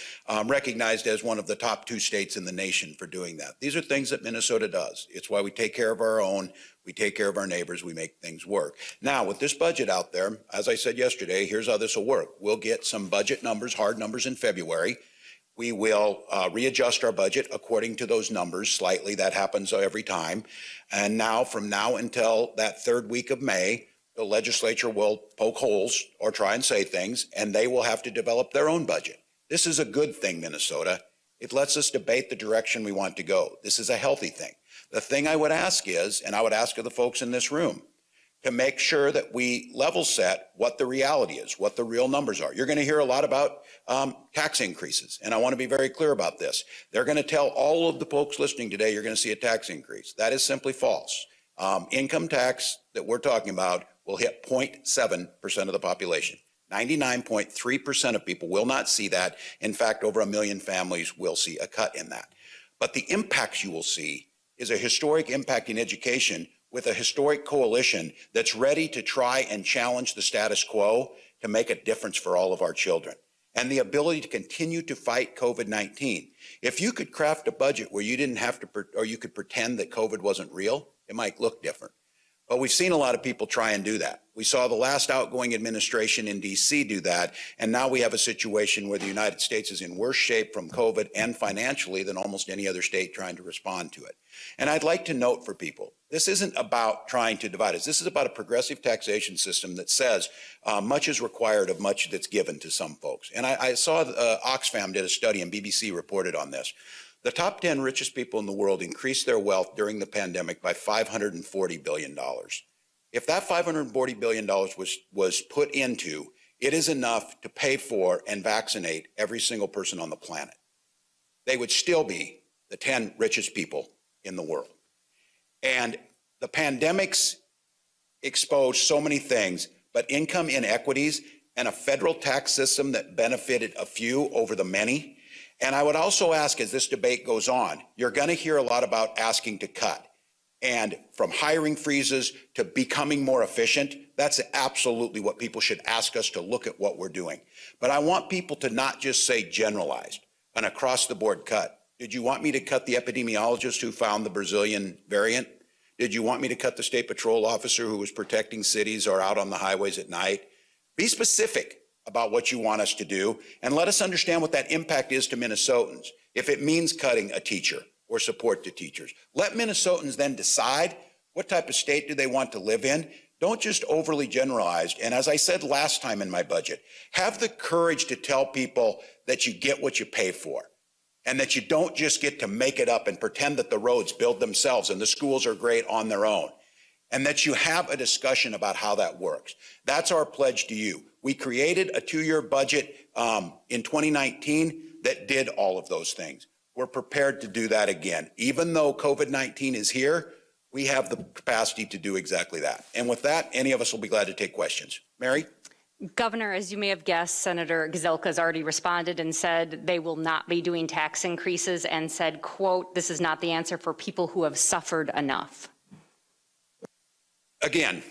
recognized as one of the top 2 states in the nation for doing that. These are things that Minnesota does. It's why we take care of our own. We take care of our neighbors. We make things work. Now, with this budget out there, as I said yesterday, here's how this will work. We'll get some budget numbers, hard numbers in February. We will readjust our budget according to those numbers slightly. That happens every time. And now, from now until that 3rd week of May, the legislature will poke holes or try and say things, and they will have to develop their own budget. This is a good thing, Minnesota. It lets us debate the direction we want to go. This is a healthy thing. The thing I would ask is, and I would ask of the folks in this room, to make sure that we level set what the reality is, what the real numbers are. You're going to hear a lot about tax increases, and I want to be very clear about this. They're going to tell all of the folks listening today you're going to see a tax increase. That is simply false. Income tax that we're talking about will hit 0.7% of the population. 99.3% of people will not see that. In fact, over 1 million families will see a cut in that. But the impacts you will see is a historic impact in education with a historic coalition that's ready to try and challenge the status quo to make a difference for all of our children. And the ability to continue to fight COVID-19. If you could craft a budget where you didn't have to, or you could pretend that COVID wasn't real, it might look different. But we've seen a lot of people try and do that. We saw the last outgoing administration in DC do that, and now we have a situation where the United States is in worse shape from COVID and financially than almost any other state trying to respond to it. And I'd like to note for people, this isn't about trying to divide us. This is about a progressive taxation system that says much is required of much that's given to some folks. And I saw Oxfam did a study and BBC reported on this. The top 10 richest people in the world increased their wealth during the pandemic by $540 billion. If that $540 billion was put into, it is enough to pay for and vaccinate every single person on the planet. They would still be the 10 richest people in the world. And the pandemics exposed so many things, but income inequities and a federal tax system that benefited a few over the many. And I would also ask, as this debate goes on, you're going to hear a lot about asking to cut. And from hiring freezes to becoming more efficient, that's absolutely what people should ask us to look at what we're doing. But I want people to not just say generalized, an across-the-board cut. Did you want me to cut the epidemiologist who found the Brazilian variant? Did you want me to cut the state patrol officer who was protecting cities or out on the highways at night? Be specific about what you want us to do, and let us understand what that impact is to Minnesotans. If it means cutting a teacher or support to teachers, let Minnesotans then decide what type of state do they want to live in. Don't just overly generalize. And as I said last time in my budget, have the courage to tell people that you get what you pay for and that you don't just get to make it up and pretend that the roads build themselves and the schools are great on their own, and that you have a discussion about how that works. That's our pledge to you. We created a 2-year budget in 2019 that did all of those things. We're prepared to do that again. Even though COVID-19 is here, we have the capacity to do exactly that. And with that, any of us will be glad to take questions. Mary? Governor, as you may have guessed, Senator Gazelka has already responded and said they will not be doing tax increases and said, quote, this is not the answer for people who have suffered enough. Again,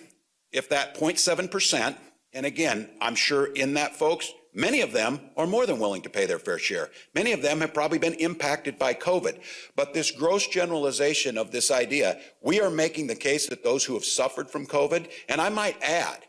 if that 0.7%, and again, I'm sure in that, folks, many of them are more than willing to pay their fair share. Many of them have probably been impacted by COVID. But this gross generalization of this idea, we are making the case that those who have suffered from COVID, and I might add,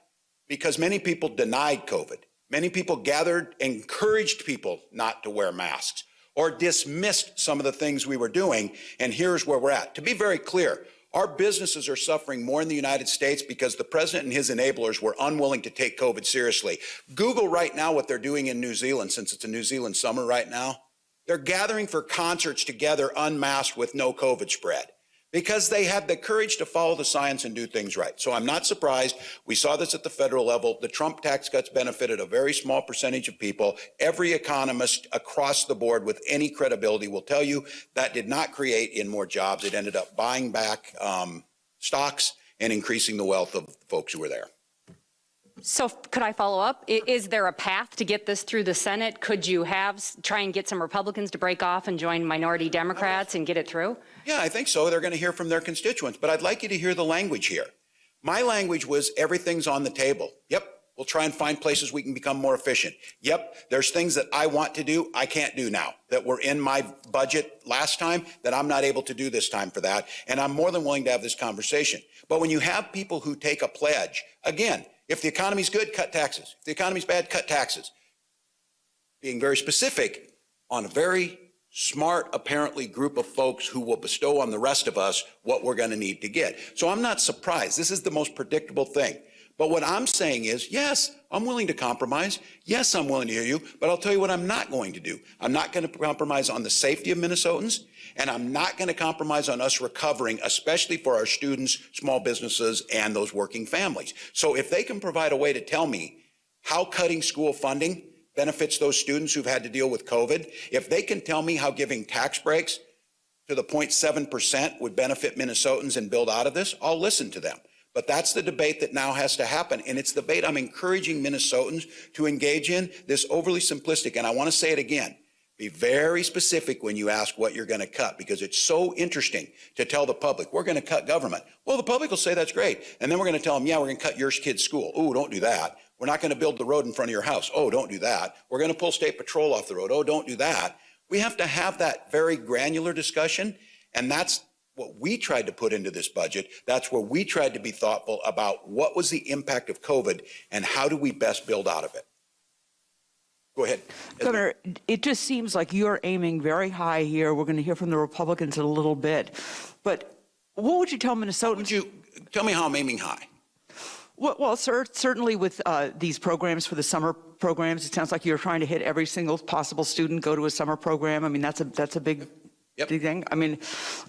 because many people denied COVID, many people gathered, encouraged people not to wear masks, or dismissed some of the things we were doing, and here's where we're at. To be very clear, our businesses are suffering more in the United States because the president and his enablers were unwilling to take COVID seriously. Google right now what they're doing in New Zealand, since it's a New Zealand summer right now. They're gathering for concerts together unmasked with no COVID spread because they had the courage to follow the science and do things right. So I'm not surprised. We saw this at the federal level. The Trump tax cuts benefited a very small percentage of people. Every economist across the board with any credibility will tell you that did not create in more jobs. It ended up buying back stocks and increasing the wealth of folks who were there. So could I follow up? Is there a path to get this through the Senate? Could you try and get some Republicans to break off and join minority Democrats and get it through? Yeah, I think so. They're going to hear from their constituents, but I'd like you to hear the language here. My language was everything's on the table. Yep, we'll try and find places we can become more efficient. Yep, there's things that I want to do I can't do now that were in my budget last time that I'm not able to do this time for that, and I'm more than willing to have this conversation. But when you have people who take a pledge, again, if the economy's good, cut taxes. If the economy's bad, cut taxes. Being very specific on a very smart, apparently, group of folks who will bestow on the rest of us what we're going to need to get. So I'm not surprised. This is the most predictable thing. But what I'm saying is, yes, I'm willing to compromise. Yes, I'm willing to hear you, but I'll tell you what I'm not going to do. I'm not going to compromise on the safety of Minnesotans, and I'm not going to compromise on us recovering, especially for our students, small businesses, and those working families. So if they can provide a way to tell me how cutting school funding benefits those students who've had to deal with COVID, if they can tell me how giving tax breaks to the 0.7% would benefit Minnesotans and build out of this, I'll listen to them. But that's the debate that now has to happen. And it's the debate I'm encouraging Minnesotans to engage in, this overly simplistic, and I want to say it again, Be very specific when you ask what you're going to cut, because it's so interesting to tell the public, we're going to cut government. Well, the public will say that's great. And then we're going to tell them, yeah, we're going to cut your kid's school. Oh, don't do that. We're not going to build the road in front of your house. Oh, don't do that. We're going to pull state patrol off the road. Oh, don't do that. We have to have that very granular discussion. And that's what we tried to put into this budget. That's where we tried to be thoughtful about what was the impact of COVID and how do we best build out of it. Go ahead. Governor, it just seems like you're aiming very high here. We're going to hear from the Republicans in a little bit. But what would you tell Minnesotans? Would you tell me how I'm aiming high? Well, sir, certainly with these programs for the summer programs, it sounds like you're trying to hit every single possible student go to a summer program. I mean, that's a big, big thing. I mean,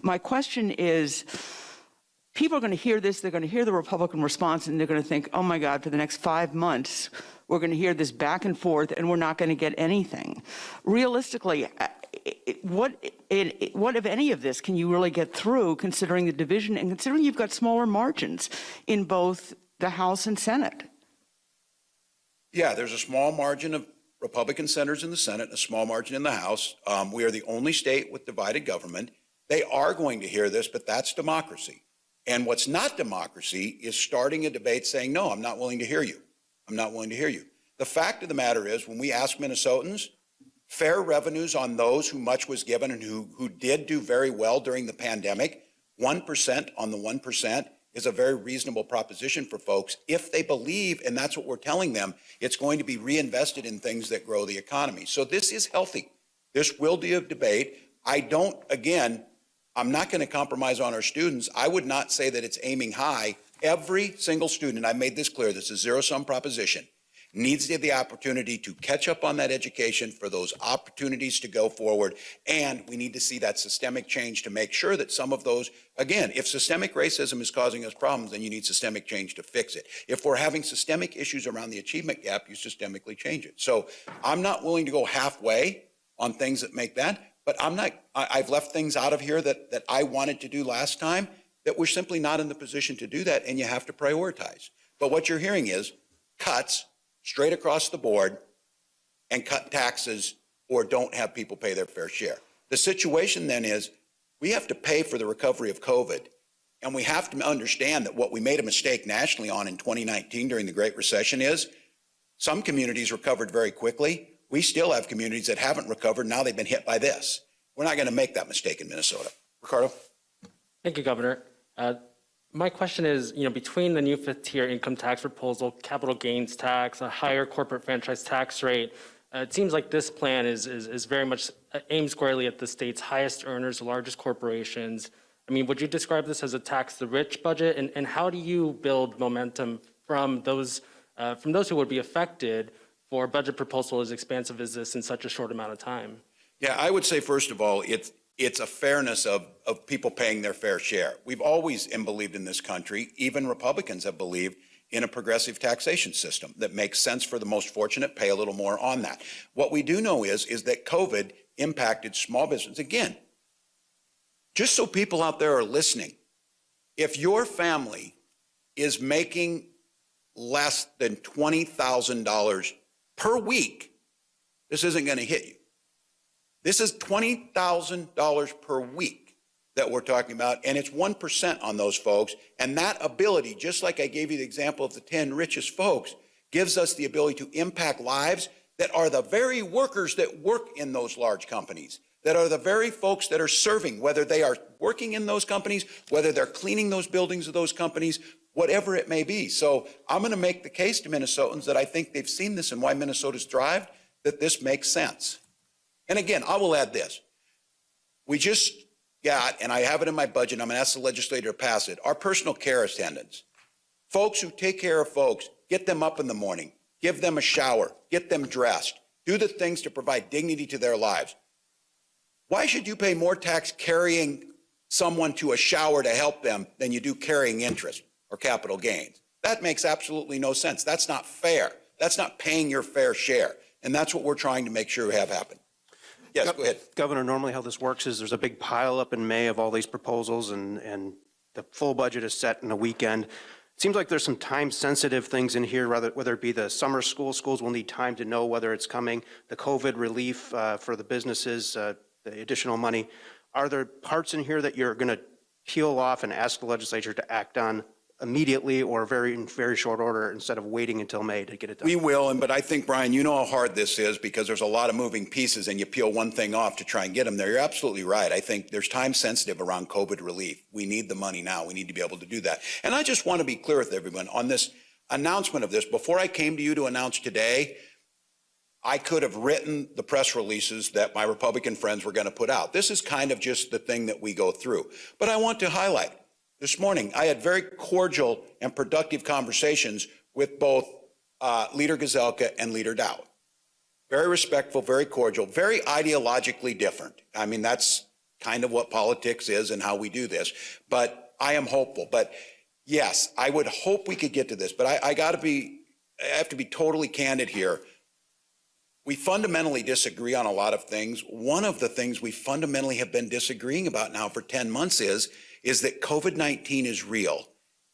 my question is, people are going to hear this, they're going to hear the Republican response, and they're going to think, oh my God, for the next 5 months, we're going to hear this back and forth, and we're not going to get anything. Realistically, what, if any of this, can you really get through, considering the division and considering you've got smaller margins in both the House and Senate? Yeah, there's a small margin of Republican senators in the Senate and a small margin in the House. We are the only state with divided government. They are going to hear this, but that's democracy. And what's not democracy is starting a debate saying, no, I'm not willing to hear you. I'm not willing to hear you. The fact of the matter is, when we ask Minnesotans, fair revenues on those who much was given and who did do very well during the pandemic, 1% on the 1% is a very reasonable proposition for folks if they believe, and that's what we're telling them, it's going to be reinvested in things that grow the economy. So this is healthy. This will be a debate. I'm not going to compromise on our students. I would not say that it's aiming high. Every single student, and I made this clear, this is a zero-sum proposition, needs to have the opportunity to catch up on that education, for those opportunities to go forward. And we need to see that systemic change to make sure that some of those, again, if systemic racism is causing us problems, then you need systemic change to fix it. If we're having systemic issues around the achievement gap, you systemically change it. So I'm not willing to go halfway on things that make that, but I've left things out of here that I wanted to do last time that we're simply not in the position to do that, and you have to prioritize. But what you're hearing is cuts straight across the board and cut taxes or don't have people pay their fair share. The situation then is we have to pay for the recovery of COVID, and we have to understand that what we made a mistake nationally on in 2019 during the Great Recession is some communities recovered very quickly. We still have communities that haven't recovered. Now they've been hit by this. We're not going to make that mistake in Minnesota. Ricardo? Thank you, Governor. My question is, between the new fifth-tier income tax proposal, capital gains tax, a higher corporate franchise tax rate, it seems like this plan is very much aimed squarely at the state's highest earners, the largest corporations. I mean, would you describe this as a tax-the-rich budget? And how do you build momentum from those who would be affected for a budget proposal as expansive as this in such a short amount of time? Yeah, I would say, first of all, it's a fairness of people paying their fair share. We've always believed in this country, even Republicans have believed in a progressive taxation system that makes sense for the most fortunate, pay a little more on that. What we do know is that COVID impacted small business. Again, just so people out there are listening, if your family is making less than $20,000 per week, this isn't going to hit you. This is $20,000 per week that we're talking about, and it's 1% on those folks. And that ability, just like I gave you the example of the 10 richest folks, gives us the ability to impact lives that are the very workers that work in those large companies, that are the very folks that are serving, whether they are working in those companies, whether they're cleaning those buildings of those companies, whatever it may be. So I'm going to make the case to Minnesotans that I think they've seen this and why Minnesota's thrived, that this makes sense. And again, I will add this. We just got, and I have it in my budget, I'm going to ask the legislature to pass it, our personal care attendants, folks who take care of folks, get them up in the morning, give them a shower, get them dressed, do the things to provide dignity to their lives. Why should you pay more tax carrying someone to a shower to help them than you do carrying interest or capital gains? That makes absolutely no sense. That's not fair. That's not paying your fair share. And that's what we're trying to make sure we have happen. Yes, go ahead. Governor, normally how this works is there's a big pile up in May of all these proposals and the full budget is set in a weekend. It seems like there's some time-sensitive things in here, whether it be the summer schools will need time to know whether it's coming, the COVID relief for the businesses, the additional money. Are there parts in here that you're going to peel off and ask the legislature to act on immediately or in very short order instead of waiting until May to get it done? We will, but I think, Brian, you know how hard this is because there's a lot of moving pieces and you peel one thing off to try and get them there. You're absolutely right. I think there's time sensitive around COVID relief. We need the money now. We need to be able to do that. And I just want to be clear with everyone on this announcement of this. Before I came to you to announce today, I could have written the press releases that my Republican friends were going to put out. This is kind of just the thing that we go through. But I want to highlight, this morning, I had very cordial and productive conversations with both Leader Gazelka and Leader Dow. Very respectful, very cordial, very ideologically different. I mean, that's kind of what politics is and how we do this. But I am hopeful. But yes, I would hope we could get to this. But I have to be totally candid here. We fundamentally disagree on a lot of things. One of the things we fundamentally have been disagreeing about now for 10 months is that COVID-19 is real.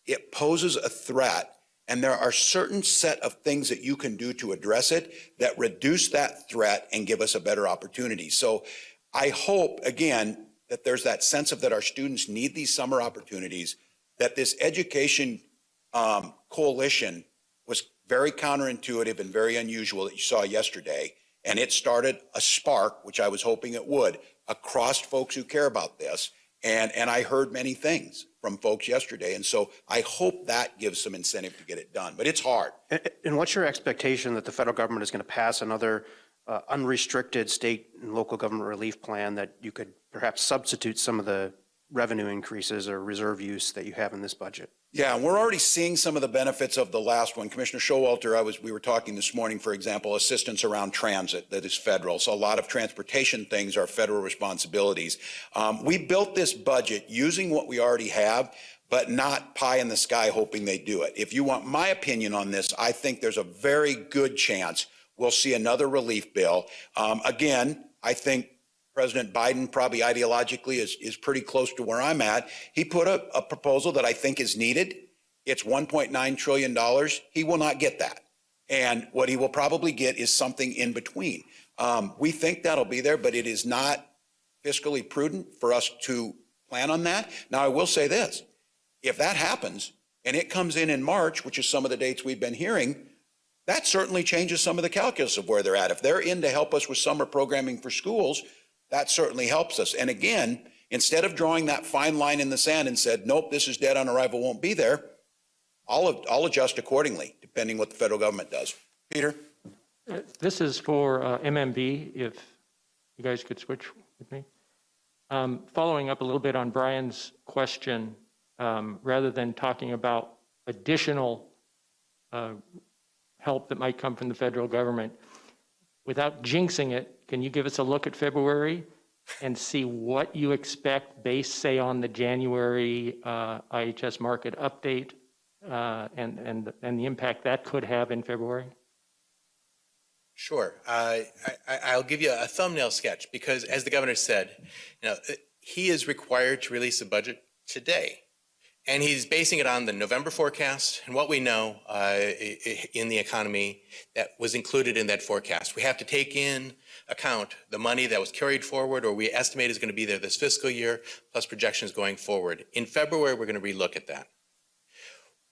It poses a threat, and there are certain set of things that you can do to address it that reduce that threat and give us a better opportunity. So I hope, again, that there's that sense of that our students need these summer opportunities, that this education coalition was very counterintuitive and very unusual that you saw yesterday, and it started a spark, which I was hoping it would, across folks who care about this. And I heard many things from folks yesterday. And so I hope that gives some incentive to get it done. But it's hard. And what's your expectation that the federal government is going to pass another unrestricted state and local government relief plan that you could perhaps substitute some of the revenue increases or reserve use that you have in this budget? Yeah, we're already seeing some of the benefits of the last one. Commissioner Showalter, we were talking this morning, for example, assistance around transit that is federal. So a lot of transportation things are federal responsibilities. We built this budget using what we already have, but not pie in the sky hoping they do it. If you want my opinion on this, I think there's a very good chance we'll see another relief bill. Again, I think President Biden probably ideologically is pretty close to where I'm at. He put a proposal that I think is needed. It's $1.9 trillion. He will not get that. And what he will probably get is something in between. We think that'll be there, but it is not fiscally prudent for us to plan on that. Now, I will say this. If that happens and it comes in March, which is some of the dates we've been hearing, that certainly changes some of the calculus of where they're at. If they're in to help us with summer programming for schools, that certainly helps us. And again, instead of drawing that fine line in the sand and said, nope, this is dead on arrival, won't be there, I'll adjust accordingly, depending what the federal government does. Peter? This is for MMB, if you guys could switch with me. Following up a little bit on Brian's question, rather than talking about additional help that might come from the federal government, without jinxing it, can you give us a look at February and see what you expect based, say, on the January IHS market update and the impact that could have in February? Sure. I'll give you a thumbnail sketch because, as the governor said, he is required to release a budget today. And he's basing it on the November forecast and what we know in the economy that was included in that forecast. We have to take in account the money that was carried forward or we estimate is going to be there this fiscal year, plus projections going forward. In February, we're going to relook at that.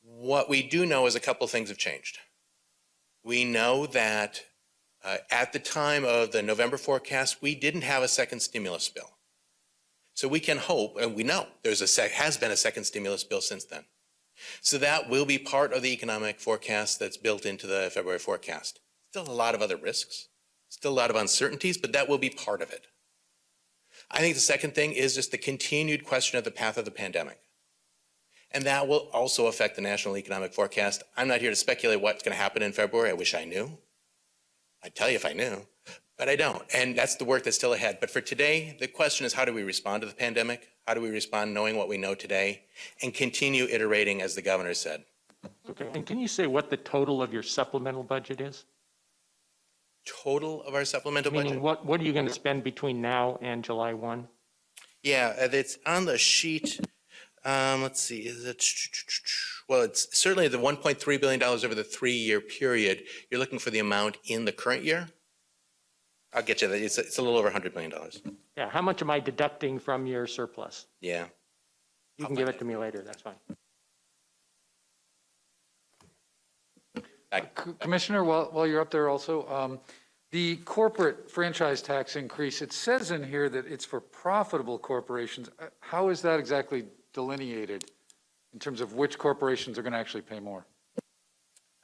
What we do know is a couple of things have changed. We know that at the time of the November forecast, we didn't have a second stimulus bill. So we can hope, and we know has been a second stimulus bill since then. So that will be part of the economic forecast that's built into the February forecast. Still a lot of other risks, still a lot of uncertainties, but that will be part of it. I think the second thing is just the continued question of the path of the pandemic. And that will also affect the national economic forecast. I'm not here to speculate what's going to happen in February. I wish I knew. I'd tell you if I knew. But I don't, and that's the work that's still ahead. But for today, the question is how do we respond to the pandemic? How do we respond knowing what we know today and continue iterating as the governor said? Okay, and can you say what the total of your supplemental budget is? Total of our supplemental budget? Meaning what are you going to spend between now and July 1? Yeah, it's on the sheet. Let's see, is it Well, it's certainly the $1.3 billion over the 3-year period. You're looking for the amount in the current year? I'll get you that. It's a little over $100 million. Yeah, how much am I deducting from your surplus? Yeah. You can give it to me later, that's fine. Commissioner, while you're up there also, the corporate franchise tax increase, it says in here that it's for profitable corporations. How is that exactly delineated in terms of which corporations are going to actually pay more?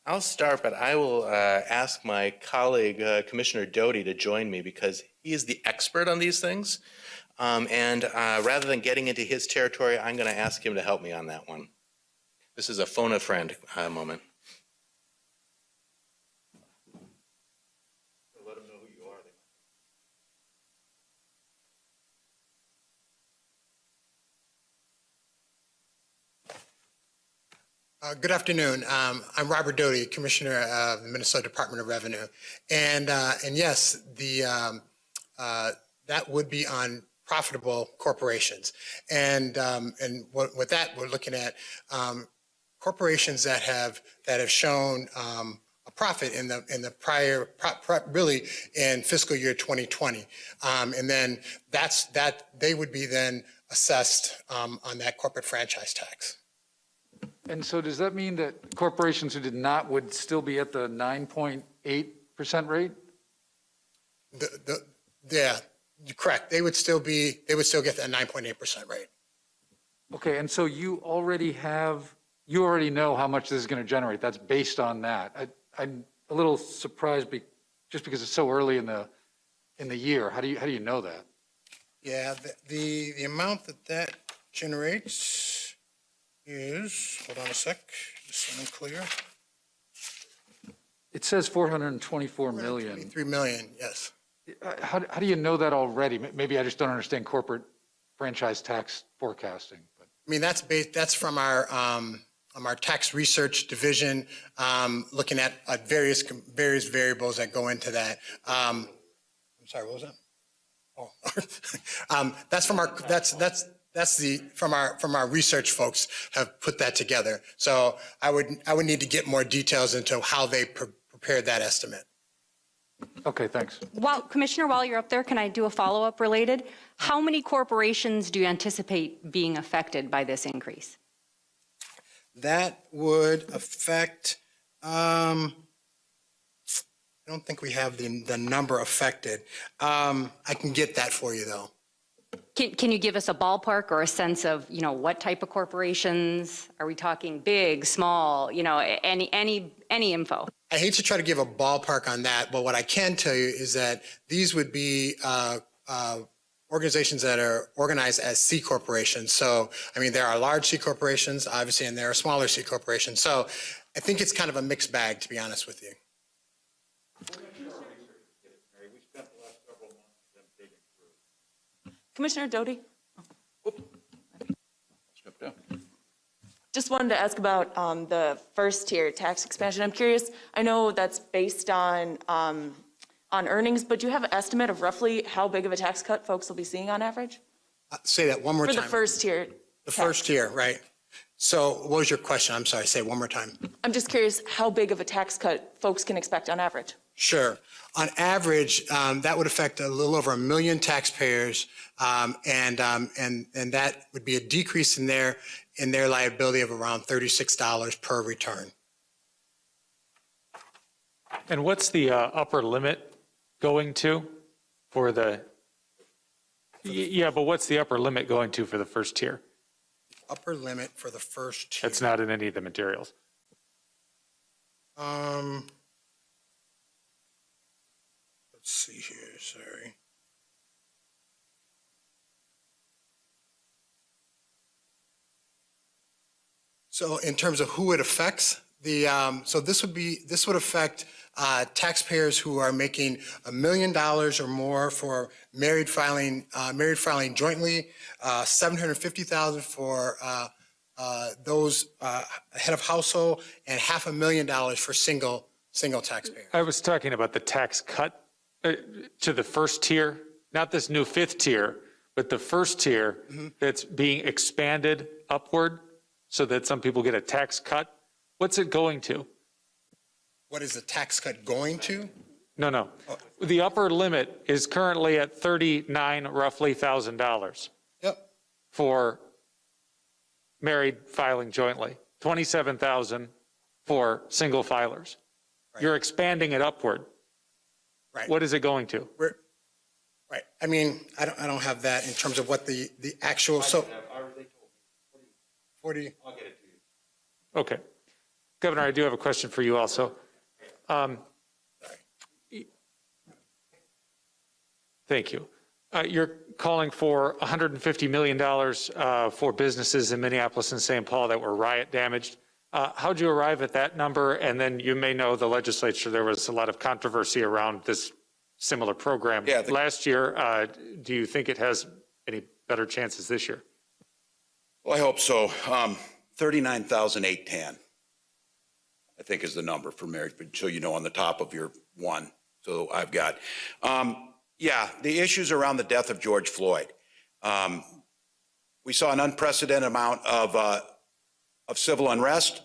I'll start, but I will ask my colleague, Commissioner Doty, to join me because he is the expert on these things. And rather than getting into his territory, I'm going to ask him to help me on that one. This is a phone a friend moment. Let them know who you are. Good afternoon. I'm Robert Doty, Commissioner of the Minnesota Department of Revenue. And yes, that would be on profitable corporations. And with that, we're looking at corporations that have shown a profit in the prior, really in fiscal year 2020. And then they would be then assessed on that corporate franchise tax. And so does that mean that corporations who did not would still be at the 9.8% rate? Yeah, you're correct. They would still get that 9.8% rate. Okay, and so you already know how much this is going to generate. That's based on that. I'm a little surprised just because it's so early in the year. How do you know that? Yeah, the amount that generates is, hold on a sec, just so I'm clear. It says 424 million. 23 million, yes. How do you know that already? Maybe I just don't understand corporate franchise tax forecasting. But. I mean, that's from our tax research division, looking at various variables that go into that. I'm sorry, what was that? Oh, that's from our research folks have put that together. So I would need to get more details into how they prepared that estimate. Okay, thanks. Commissioner, while you're up there, can I do a follow-up related? How many corporations do you anticipate being affected by this increase? That would affect, I don't think we have the number affected. I can get that for you though. Can you give us a ballpark or a sense of, what type of corporations? Are we talking big, small, any info? I hate to try to give a ballpark on that, but what I can tell you is that these would be organizations that are organized as C corporations. So, I mean, there are large C corporations, obviously, and there are smaller C corporations. So I think it's kind of a mixed bag, to be honest with you. Commissioner Doty? Just wanted to ask about the first tier tax expansion. I'm curious, I know that's based on earnings, but do you have an estimate of roughly how big of a tax cut folks will be seeing on average? Say that one more time. For the first tier. The first tier, right. So what was your question? I'm sorry, say it one more time. I'm just curious how big of a tax cut folks can expect on average. Sure. On average, that would affect a little over 1 million taxpayers, and that would be a decrease in their liability of around $36 per return. And what's the upper limit going to for the? Yeah, but what's the upper limit going to for the first tier? Upper limit for the first tier. That's not in any of the materials. Let's see here, sorry. So in terms of who it affects, so this would affect taxpayers who are making $1 million or more for married filing jointly, $750,000 for those head of household, and $500,000 for single taxpayer. I was talking about the tax cut to the first tier, not this new fifth tier, but the first tier that's being expanded upward. so that some people get a tax cut? What's it going to? What is the tax cut going to? No. The upper limit is currently at $39 roughly $1,000 Yep. for married filing jointly, $27,000 for single filers. You're expanding it upward. Right. What is it going to? Right. I mean, I don't have that in terms of what the actual, so. 40. Okay. Governor, I do have a question for you also. Thank you. You're calling for $150 million for businesses in Minneapolis and St. Paul that were riot damaged. How'd you arrive at that number? And then you may know the legislature, there was a lot of controversy around this similar program last year. Do you think it has any better chances this year? Well, I hope so. 39,810, I think, is the number for marriage, but so you know on the top of your one. So I've got, the issues around the death of George Floyd. We saw an unprecedented amount of civil unrest.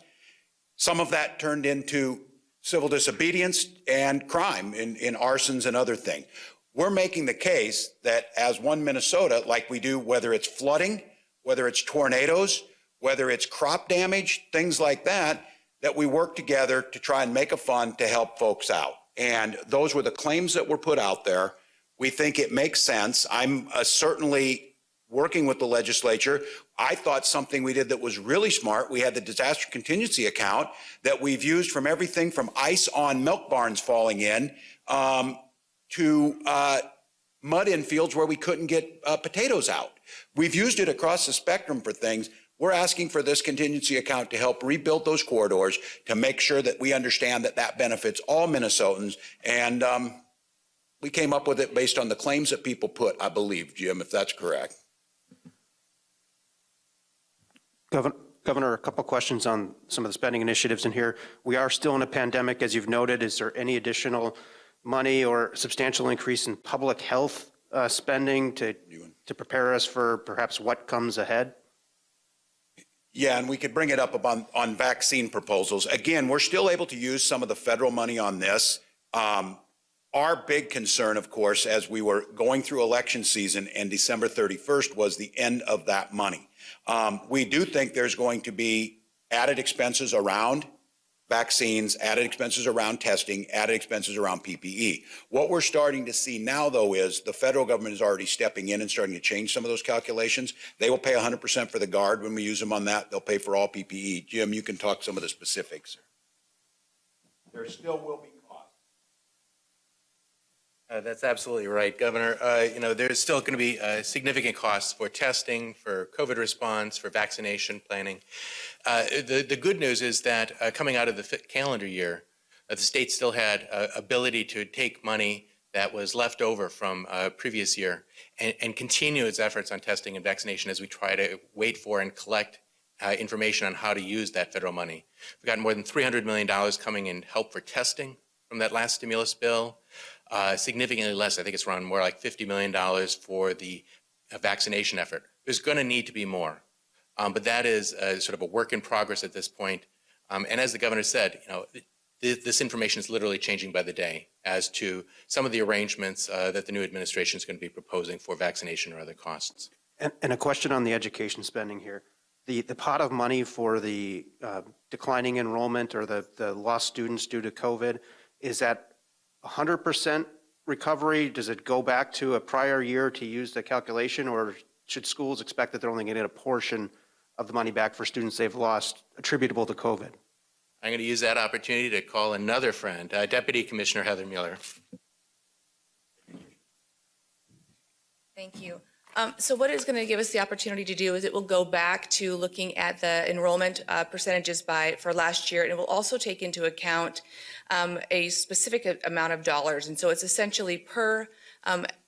Some of that turned into civil disobedience and crime in arsons and other things. We're making the case that as one Minnesota, like we do, whether it's flooding, whether it's tornadoes, whether it's crop damage, things like that, that we work together to try and make a fund to help folks out. And those were the claims that were put out there. We think it makes sense. I'm certainly working with the legislature. I thought something we did that was really smart. We had the disaster contingency account that we've used from everything from ice on milk barns falling in to mud in fields where we couldn't get potatoes out. We've used it across the spectrum for things. We're asking for this contingency account to help rebuild those corridors, to make sure that we understand that that benefits all Minnesotans. And we came up with it based on the claims that people put, I believe, Jim, if that's correct. Governor, a couple questions on some of the spending initiatives in here. We are still in a pandemic, as you've noted. Is there any additional money or substantial increase in public health spending to prepare us for perhaps what comes ahead? Yeah, and we could bring it up on vaccine proposals. Again, we're still able to use some of the federal money on this. Our big concern, of course, as we were going through election season and December 31st was the end of that money. We do think there's going to be added expenses around vaccines, added expenses around testing, added expenses around PPE. What we're starting to see now, though, is the federal government is already stepping in and starting to change some of those calculations. They will pay 100% for the Guard when we use them on that. They'll pay for all PPE. Jim, you can talk some of the specifics. There still will be costs. That's absolutely right, Governor. There's still going to be significant costs for testing, for COVID response, for vaccination planning. The good news is that coming out of the calendar year, the state still had ability to take money that was left over from previous year and continue its efforts on testing and vaccination as we try to wait for and collect information on how to use that federal money. We've got more than $300 million coming in help for testing from that last stimulus bill. Significantly less, I think it's around more like $50 million for the vaccination effort. There's going to need to be more, but that is sort of a work in progress at this point. And as the governor said, this information is literally changing by the day as to some of the arrangements that the new administration is going to be proposing for vaccination or other costs. And a question on the education spending here. The pot of money for the declining enrollment or the lost students due to COVID, is that 100% recovery? Does it go back to a prior year to use the calculation, or should schools expect that they're only going to get a portion of the money back for students they've lost attributable to COVID? I'm going to use that opportunity to call another friend, Deputy Commissioner Heather Mueller. Thank you. So what it's going to give us the opportunity to do is it will go back to looking at the enrollment percentages for last year, and it will also take into account a specific amount of dollars. And so it's essentially per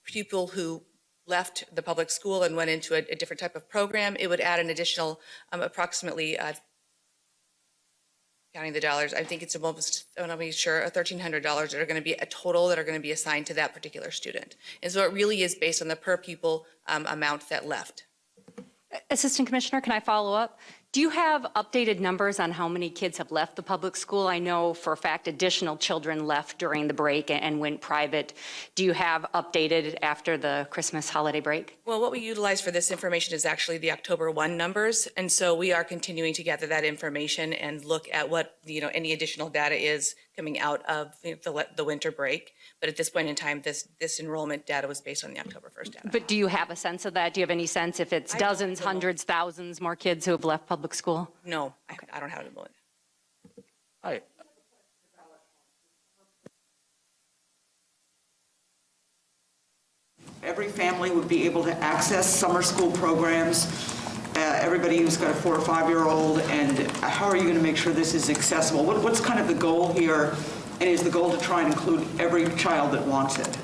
pupil who left the public school and went into a different type of program, it would add an additional approximately, counting the dollars, I think it's almost, I want to be sure, $1,300 that are going to be a total that are going to be assigned to that particular student. And so it really is based on the per pupil amount that left. Assistant Commissioner, can I follow up? Do you have updated numbers on how many kids have left the public school? I know for a fact additional children left during the break and went private. Do you have updated after the Christmas holiday break? Well, what we utilize for this information is actually the October 1 numbers. And so we are continuing to gather that information and look at what, any additional data is coming out of the winter break. But at this point in time, this enrollment data was based on the October 1st data. But do you have a sense of that? Do you have any sense if it's dozens, hundreds, thousands more kids who have left public school? No, I don't have it at the moment. Hi. Every family would be able to access summer school programs, everybody who's got a 4 or 5-year-old, and how are you going to make sure this is accessible? What's kind of the goal here, and is the goal to try and include every child that wants it?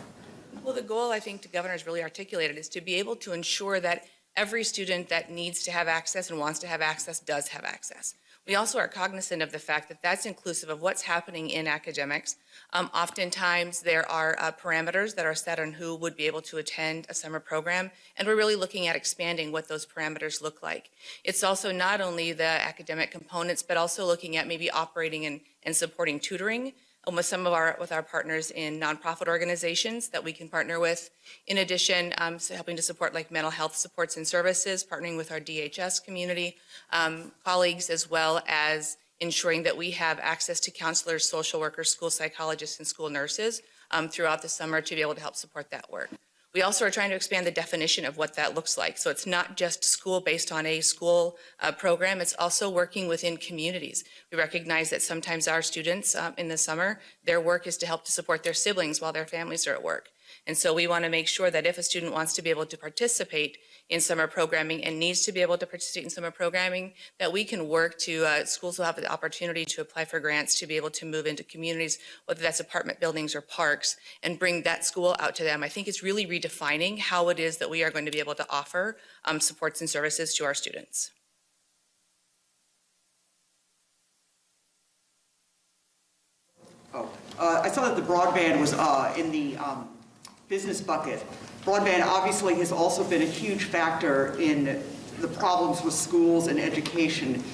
Well, the goal, I think, the governor's really articulated is to be able to ensure that every student that needs to have access and wants to have access does have access. We also are cognizant of the fact that that's inclusive of what's happening in academics. Oftentimes, there are parameters that are set on who would be able to attend a summer program, and we're really looking at expanding what those parameters look like. It's also not only the academic components, but also looking at maybe operating and supporting tutoring with our partners in nonprofit organizations that we can partner with. In addition, so helping to support like mental health supports and services, partnering with our DHS community colleagues, as well as ensuring that we have access to counselors, social workers, school psychologists, and school nurses throughout the summer to be able to help support that work. We also are trying to expand the definition of what that looks like. So it's not just school based on a school program, it's also working within communities. We recognize that sometimes our students in the summer, their work is to help to support their siblings while their families are at work. And so we want to make sure that if a student wants to be able to participate in summer programming and needs to be able to participate in summer programming, that we can work to, schools will have the opportunity to apply for grants to be able to move into communities, whether that's apartment buildings or parks, and bring that school out to them. I think it's really redefining how it is that we are going to be able to offer supports and services to our students. I saw that the broadband was in the business bucket. Broadband obviously has also been a huge factor in the problems with schools and education.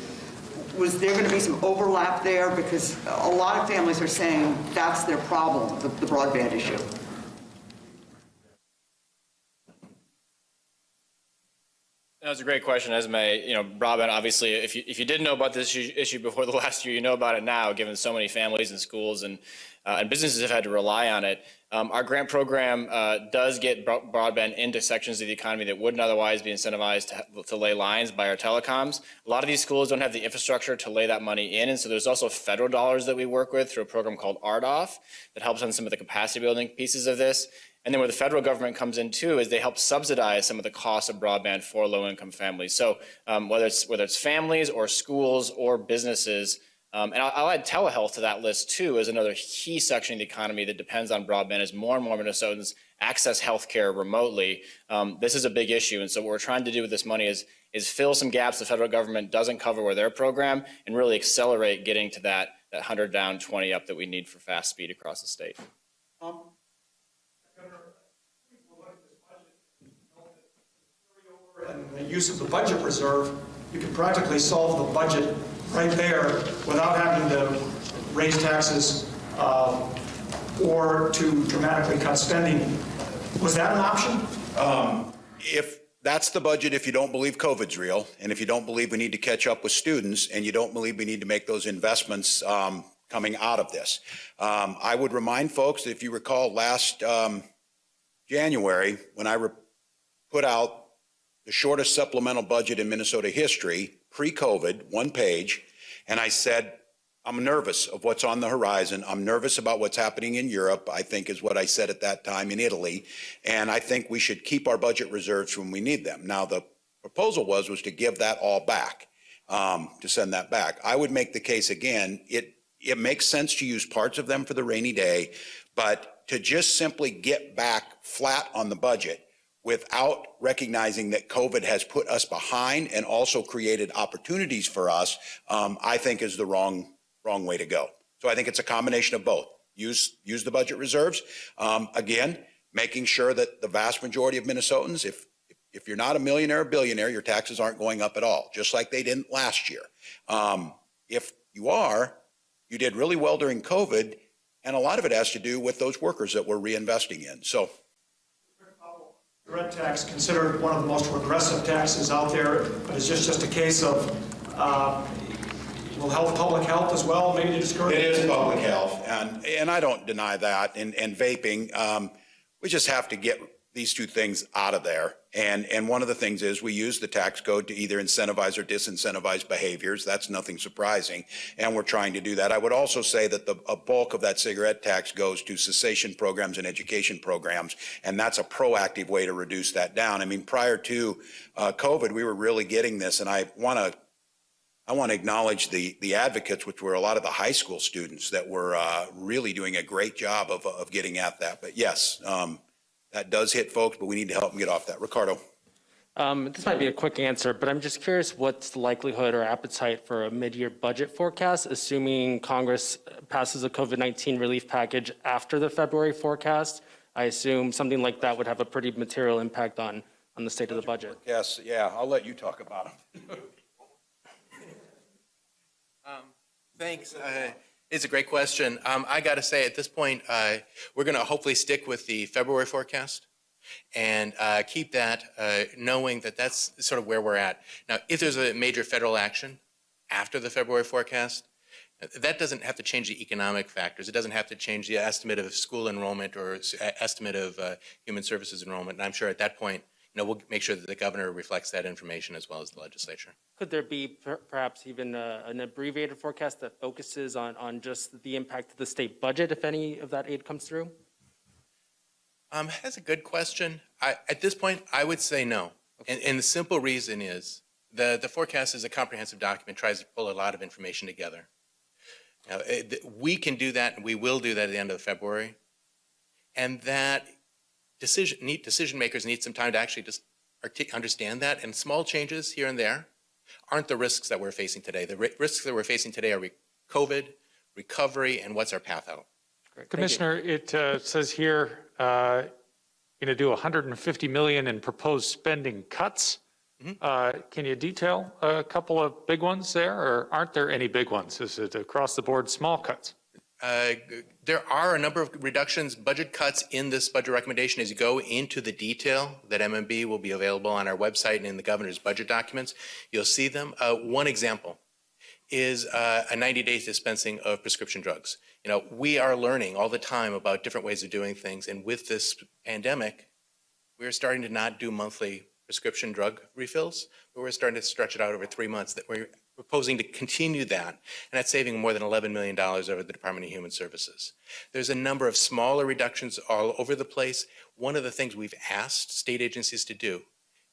Was there going to be some overlap there? Because a lot of families are saying that's their problem, the broadband issue. That was a great question, Esme. Broadband, obviously, if you didn't know about this issue before the last year, you know about it now, given so many families and schools and businesses have had to rely on it. Our grant program does get broadband into sections of the economy that wouldn't otherwise be incentivized to lay lines by our telecoms. A lot of these schools don't have the infrastructure to lay that money in, and so there's also federal dollars that we work with through a program called RDOF that helps on some of the capacity building pieces of this. And then where the federal government comes in too is they help subsidize some of the costs of broadband for low-income families. So whether it's families or schools or businesses, and I'll add telehealth to that list too as another key section of the economy that depends on broadband as more and more Minnesotans access healthcare remotely. This is a big issue, and so what we're trying to do with this money is fill some gaps the federal government doesn't cover with their program and really accelerate getting to that 100 down, 20 up that we need for fast speed across the state. And the use of the budget reserve, you can practically solve the budget right there without having to raise taxes or to dramatically cut spending. Was that an option? If that's the budget, if you don't believe COVID's real, and if you don't believe we need to catch up with students, and you don't believe we need to make those investments coming out of this. I would remind folks that if you recall last January, when I put out the shortest supplemental budget in Minnesota history, pre-COVID, one page, and I said, I'm nervous of what's on the horizon. I'm nervous about what's happening in Europe, I think is what I said at that time, in Italy, and I think we should keep our budget reserves when we need them. Now, the proposal was to give that all back, to send that back. I would make the case again, it makes sense to use parts of them for the rainy day, but to just simply get back flat on the budget without recognizing that COVID has put us behind and also created opportunities for us, I think is the wrong way to go. So I think it's a combination of both. Use the budget reserves. Again, making sure that the vast majority of Minnesotans, if if you're not a millionaire or billionaire, your taxes aren't going up at all, just like they didn't last year. If you are, you did really well during COVID, and a lot of it has to do with those workers that we're reinvesting in. So, Red tax considered one of the most regressive taxes out there, but it's just a case of will help public health as well, maybe to discourage. it is public health, and I don't deny that. And vaping, we just have to get these two things out of there. And one of the things is we use the tax code to either incentivize or disincentivize behaviors. That's nothing surprising, and we're trying to do that. I would also say that a bulk of that cigarette tax goes to cessation programs and education programs, and that's a proactive way to reduce that down. I mean, prior to COVID, we were really getting this, and I want to acknowledge the advocates, which were a lot of the high school students that were really doing a great job of getting at that. But yes, that does hit folks, but we need to help them get off that. Ricardo. This might be a quick answer, but I'm just curious what's the likelihood or appetite for a mid-year budget forecast, assuming Congress passes a COVID-19 relief package after the February forecast? I assume something like that would have a pretty material impact on the state of the budget. Yes, yeah, I'll let you talk about them. Thanks. It's a great question. I got to say, at this point, we're going to hopefully stick with the February forecast and keep that, knowing that that's sort of where we're at. Now, if there's a major federal action after the February forecast, that doesn't have to change the economic factors. It doesn't have to change the estimate of school enrollment or estimate of human services enrollment. And I'm sure at that point, we'll make sure that the governor reflects that information as well as the legislature. Could there be perhaps even an abbreviated forecast that focuses on just the impact of the state budget if any of that aid comes through? That's a good question. At this point, I would say no. And the simple reason is the forecast is a comprehensive document, tries to pull a lot of information together. Now, we can do that, and we will do that at the end of February. And that decision makers need some time to actually just understand that. And small changes here and there aren't the risks that we're facing today. The risks that we're facing today are COVID, recovery, and what's our path out. Great. Commissioner, it says here, going to do $150 million in proposed spending cuts. Mm-hmm. Can you detail a couple of big ones there, or aren't there any big ones? Is it across the board small cuts? There are a number of reductions, budget cuts in this budget recommendation. As you go into the detail, that MMB will be available on our website and in the governor's budget documents. You'll see them. One example is a 90-day dispensing of prescription drugs. We are learning all the time about different ways of doing things. And with this pandemic, we're starting to not do monthly prescription drug refills, but we're starting to stretch it out over 3 months. That we're proposing to continue that, and that's saving more than $11 million over the Department of Human Services. There's a number of smaller reductions all over the place. One of the things we've asked state agencies to do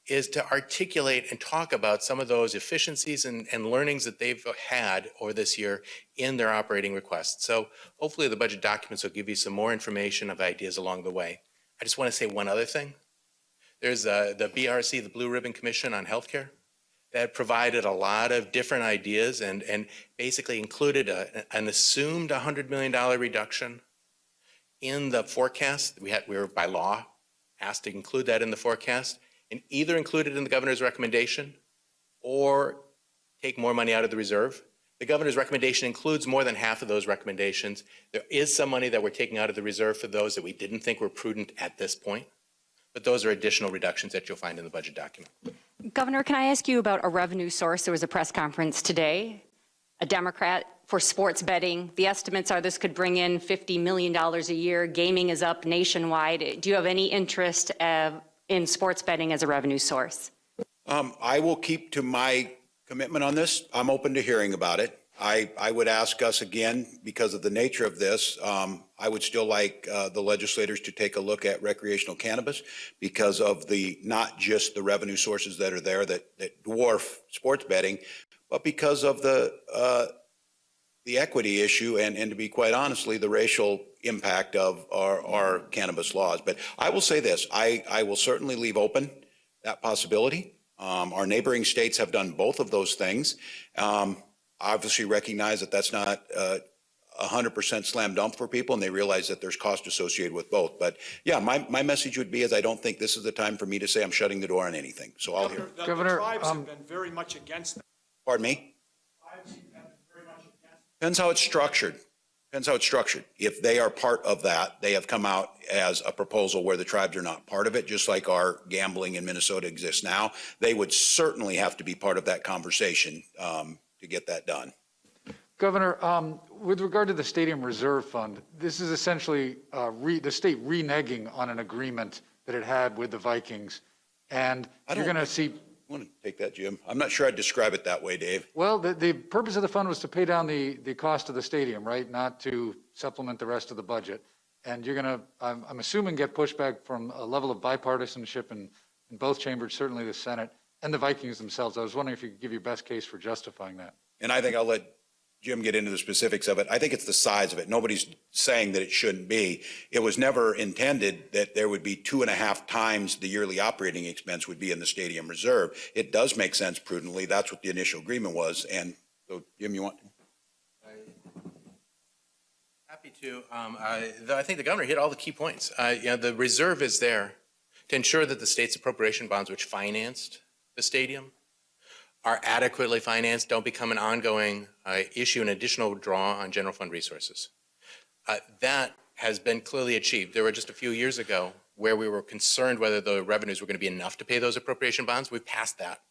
is to articulate and talk about some of those efficiencies and learnings that they've had over this year in their operating requests. So hopefully the budget documents will give you some more information of ideas along the way. I just want to say one other thing. There's the BRC, the Blue Ribbon Commission on Healthcare, that provided a lot of different ideas and basically included an assumed $100 million reduction in the forecast. We were by law asked to include that in the forecast and either include it in the governor's recommendation or take more money out of the reserve. The governor's recommendation includes more than half of those recommendations. There is some money that we're taking out of the reserve for those that we didn't think were prudent at this point, but those are additional reductions that you'll find in the budget document. Governor, can I ask you about a revenue source? There was a press conference today, a Democrat for sports betting. The estimates are this could bring in $50 million a year. Gaming is up nationwide. Do you have any interest in sports betting as a revenue source? I will keep to my commitment on this. I'm open to hearing about it. I would ask us again, because of the nature of this, I would still like the legislators to take a look at recreational cannabis because of not just the revenue sources that are there that dwarf sports betting, but because of the equity issue and to be quite honestly, the racial impact of our cannabis laws. But I will say this, I will certainly leave open that possibility. Our neighboring states have done both of those things. Obviously recognize that that's not 100% slam dunk for people, and they realize that there's cost associated with both. But yeah, my message would be is I don't think this is the time for me to say I'm shutting the door on anything. So I'll hear. The Governor, tribes have been very much against that. Pardon me? Depends how it's structured. Depends how it's structured. If they are part of that, they have come out as a proposal where the tribes are not part of it, just like our gambling in Minnesota exists now. They would certainly have to be part of that conversation to get that done. Governor, with regard to the Stadium Reserve Fund, this is essentially the state reneging on an agreement that it had with the Vikings. And you're going to see... I want to take that, Jim. I'm not sure I'd describe it that way, Dave. Well, the purpose of the fund was to pay down the cost of the stadium, right? Not to supplement the rest of the budget. And you're going to, I'm assuming, get pushback from a level of bipartisanship in both chambers, certainly the Senate, and the Vikings themselves. I was wondering if you could give your best case for justifying that. And I think I'll let Jim get into the specifics of it. I think it's the size of it. Nobody's saying that it shouldn't be. It was never intended that there would be 2.5 times the yearly operating expense would be in the stadium reserve. It does make sense prudently. That's what the initial agreement was. And so, Jim, you want to? Happy to. I think the governor hit all the key points. The reserve is there to ensure that the state's appropriation bonds, which financed the stadium, are adequately financed, don't become an ongoing issue, an additional draw on general fund resources. That has been clearly achieved. There were just a few years ago where we were concerned whether the revenues were going to be enough to pay those appropriation bonds. We passed that.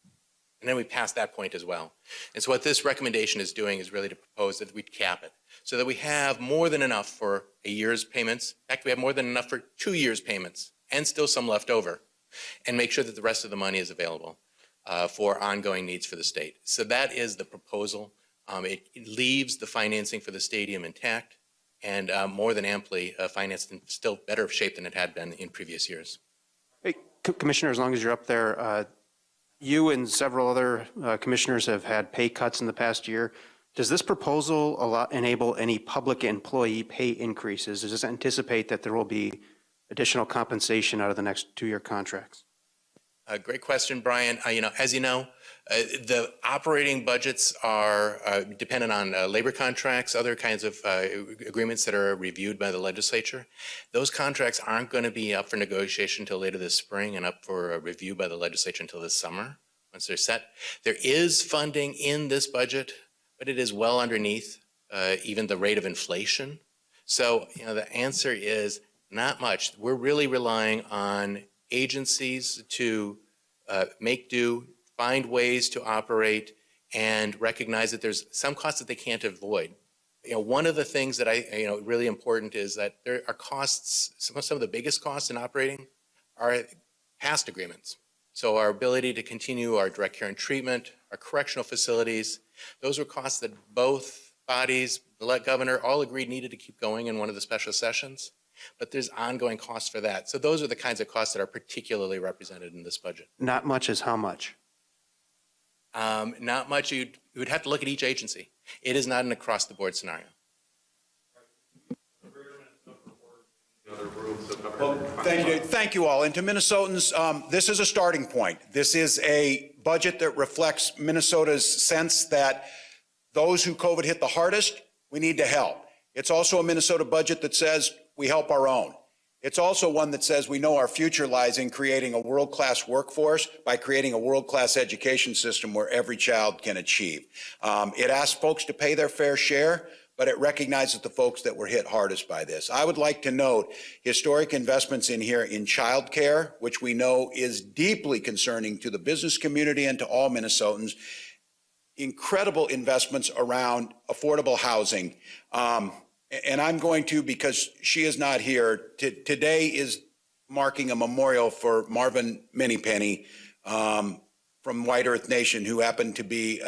And then we passed that point as well. And so what this recommendation is doing is really to propose that we cap it so that we have more than enough for a year's payments. In fact, we have more than enough for 2 years' payments and still some left over, and make sure that the rest of the money is available for ongoing needs for the state. So that is the proposal. It leaves the financing for the stadium intact and more than amply financed in still better shape than it had been in previous years. Hey, Commissioner, as long as you're up there, you and several other commissioners have had pay cuts in the past year. Does this proposal enable any public employee pay increases? Does this anticipate that there will be additional compensation out of the next 2-year contracts? Great question, Brian. As you know, the operating budgets are dependent on labor contracts, other kinds of agreements that are reviewed by the legislature. Those contracts aren't going to be up for negotiation until later this spring and up for review by the legislature until this summer, once they're set. There is funding in this budget, but it is well underneath even the rate of inflation. So, the answer is not much. We're really relying on agencies to make do, find ways to operate, and recognize that there's some costs that they can't avoid. One of the things that really important is that there are costs, some of the biggest costs in operating are past agreements. So our ability to continue our direct care and treatment, our correctional facilities, those were costs that both bodies, the governor, all agreed needed to keep going in one of the special sessions. But there's ongoing costs for that. So those are the kinds of costs that are particularly represented in this budget. Not much is how much? Not much. You would have to look at each agency. It is not an across-the-board scenario. Well, thank you all. And to Minnesotans, this is a starting point. This is a budget that reflects Minnesota's sense that those who COVID hit the hardest, we need to help. It's also a Minnesota budget that says we help our own. It's also one that says we know our future lies in creating a world-class workforce by creating a world-class education system where every child can achieve. It asks folks to pay their fair share, but it recognizes the folks that were hit hardest by this. I would like to note historic investments in here in childcare, which we know is deeply concerning to the business community and to all Minnesotans. Incredible investments around affordable housing. And I'm going to, because she is not here, today is marking a memorial for Marvin Minniepenny from White Earth Nation, who happened to be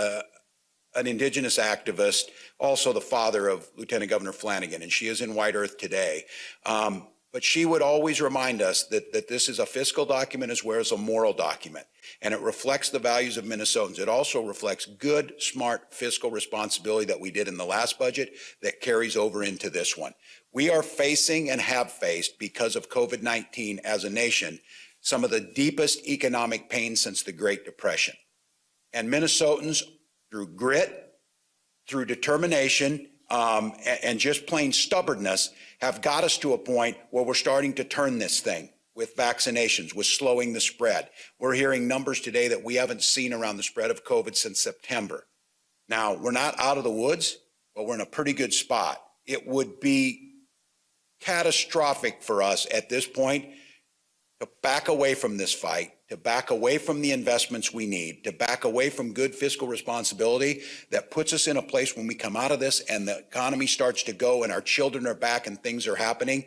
an indigenous activist, also the father of Lieutenant Governor Flanagan, and she is in White Earth today. But she would always remind us that this is a fiscal document as well as a moral document, and it reflects the values of Minnesotans. It also reflects good, smart fiscal responsibility that we did in the last budget that carries over into this one. We are facing and have faced, because of COVID-19 as a nation, some of the deepest economic pain since the Great Depression. And Minnesotans, through grit, through determination, and just plain stubbornness have got us to a point where we're starting to turn this thing with vaccinations, with slowing the spread. We're hearing numbers today that we haven't seen around the spread of COVID since September. Now, we're not out of the woods, but we're in a pretty good spot. It would be catastrophic for us at this point to back away from this fight, to back away from the investments we need, to back away from good fiscal responsibility that puts us in a place when we come out of this and the economy starts to go and our children are back and things are happening,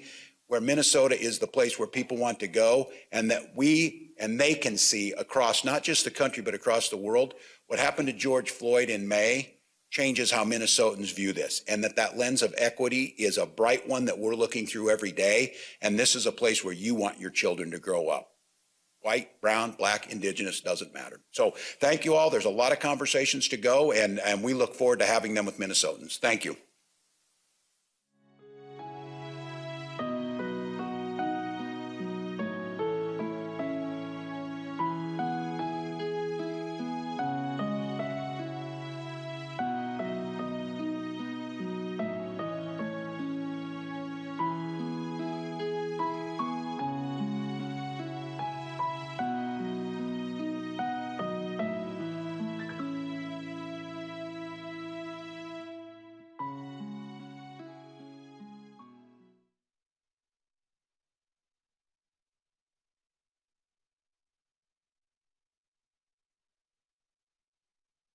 where Minnesota is the place where people want to go, and that we and they can see across not just the country but across the world what happened to George Floyd in May changes how Minnesotans view this, and that lens of equity is a bright one that we're looking through every day, and this is a place where you want your children to grow up. White, brown, black, indigenous, doesn't matter. So thank you all. There's a lot of conversations to go, and we look forward to having them with Minnesotans. Thank you.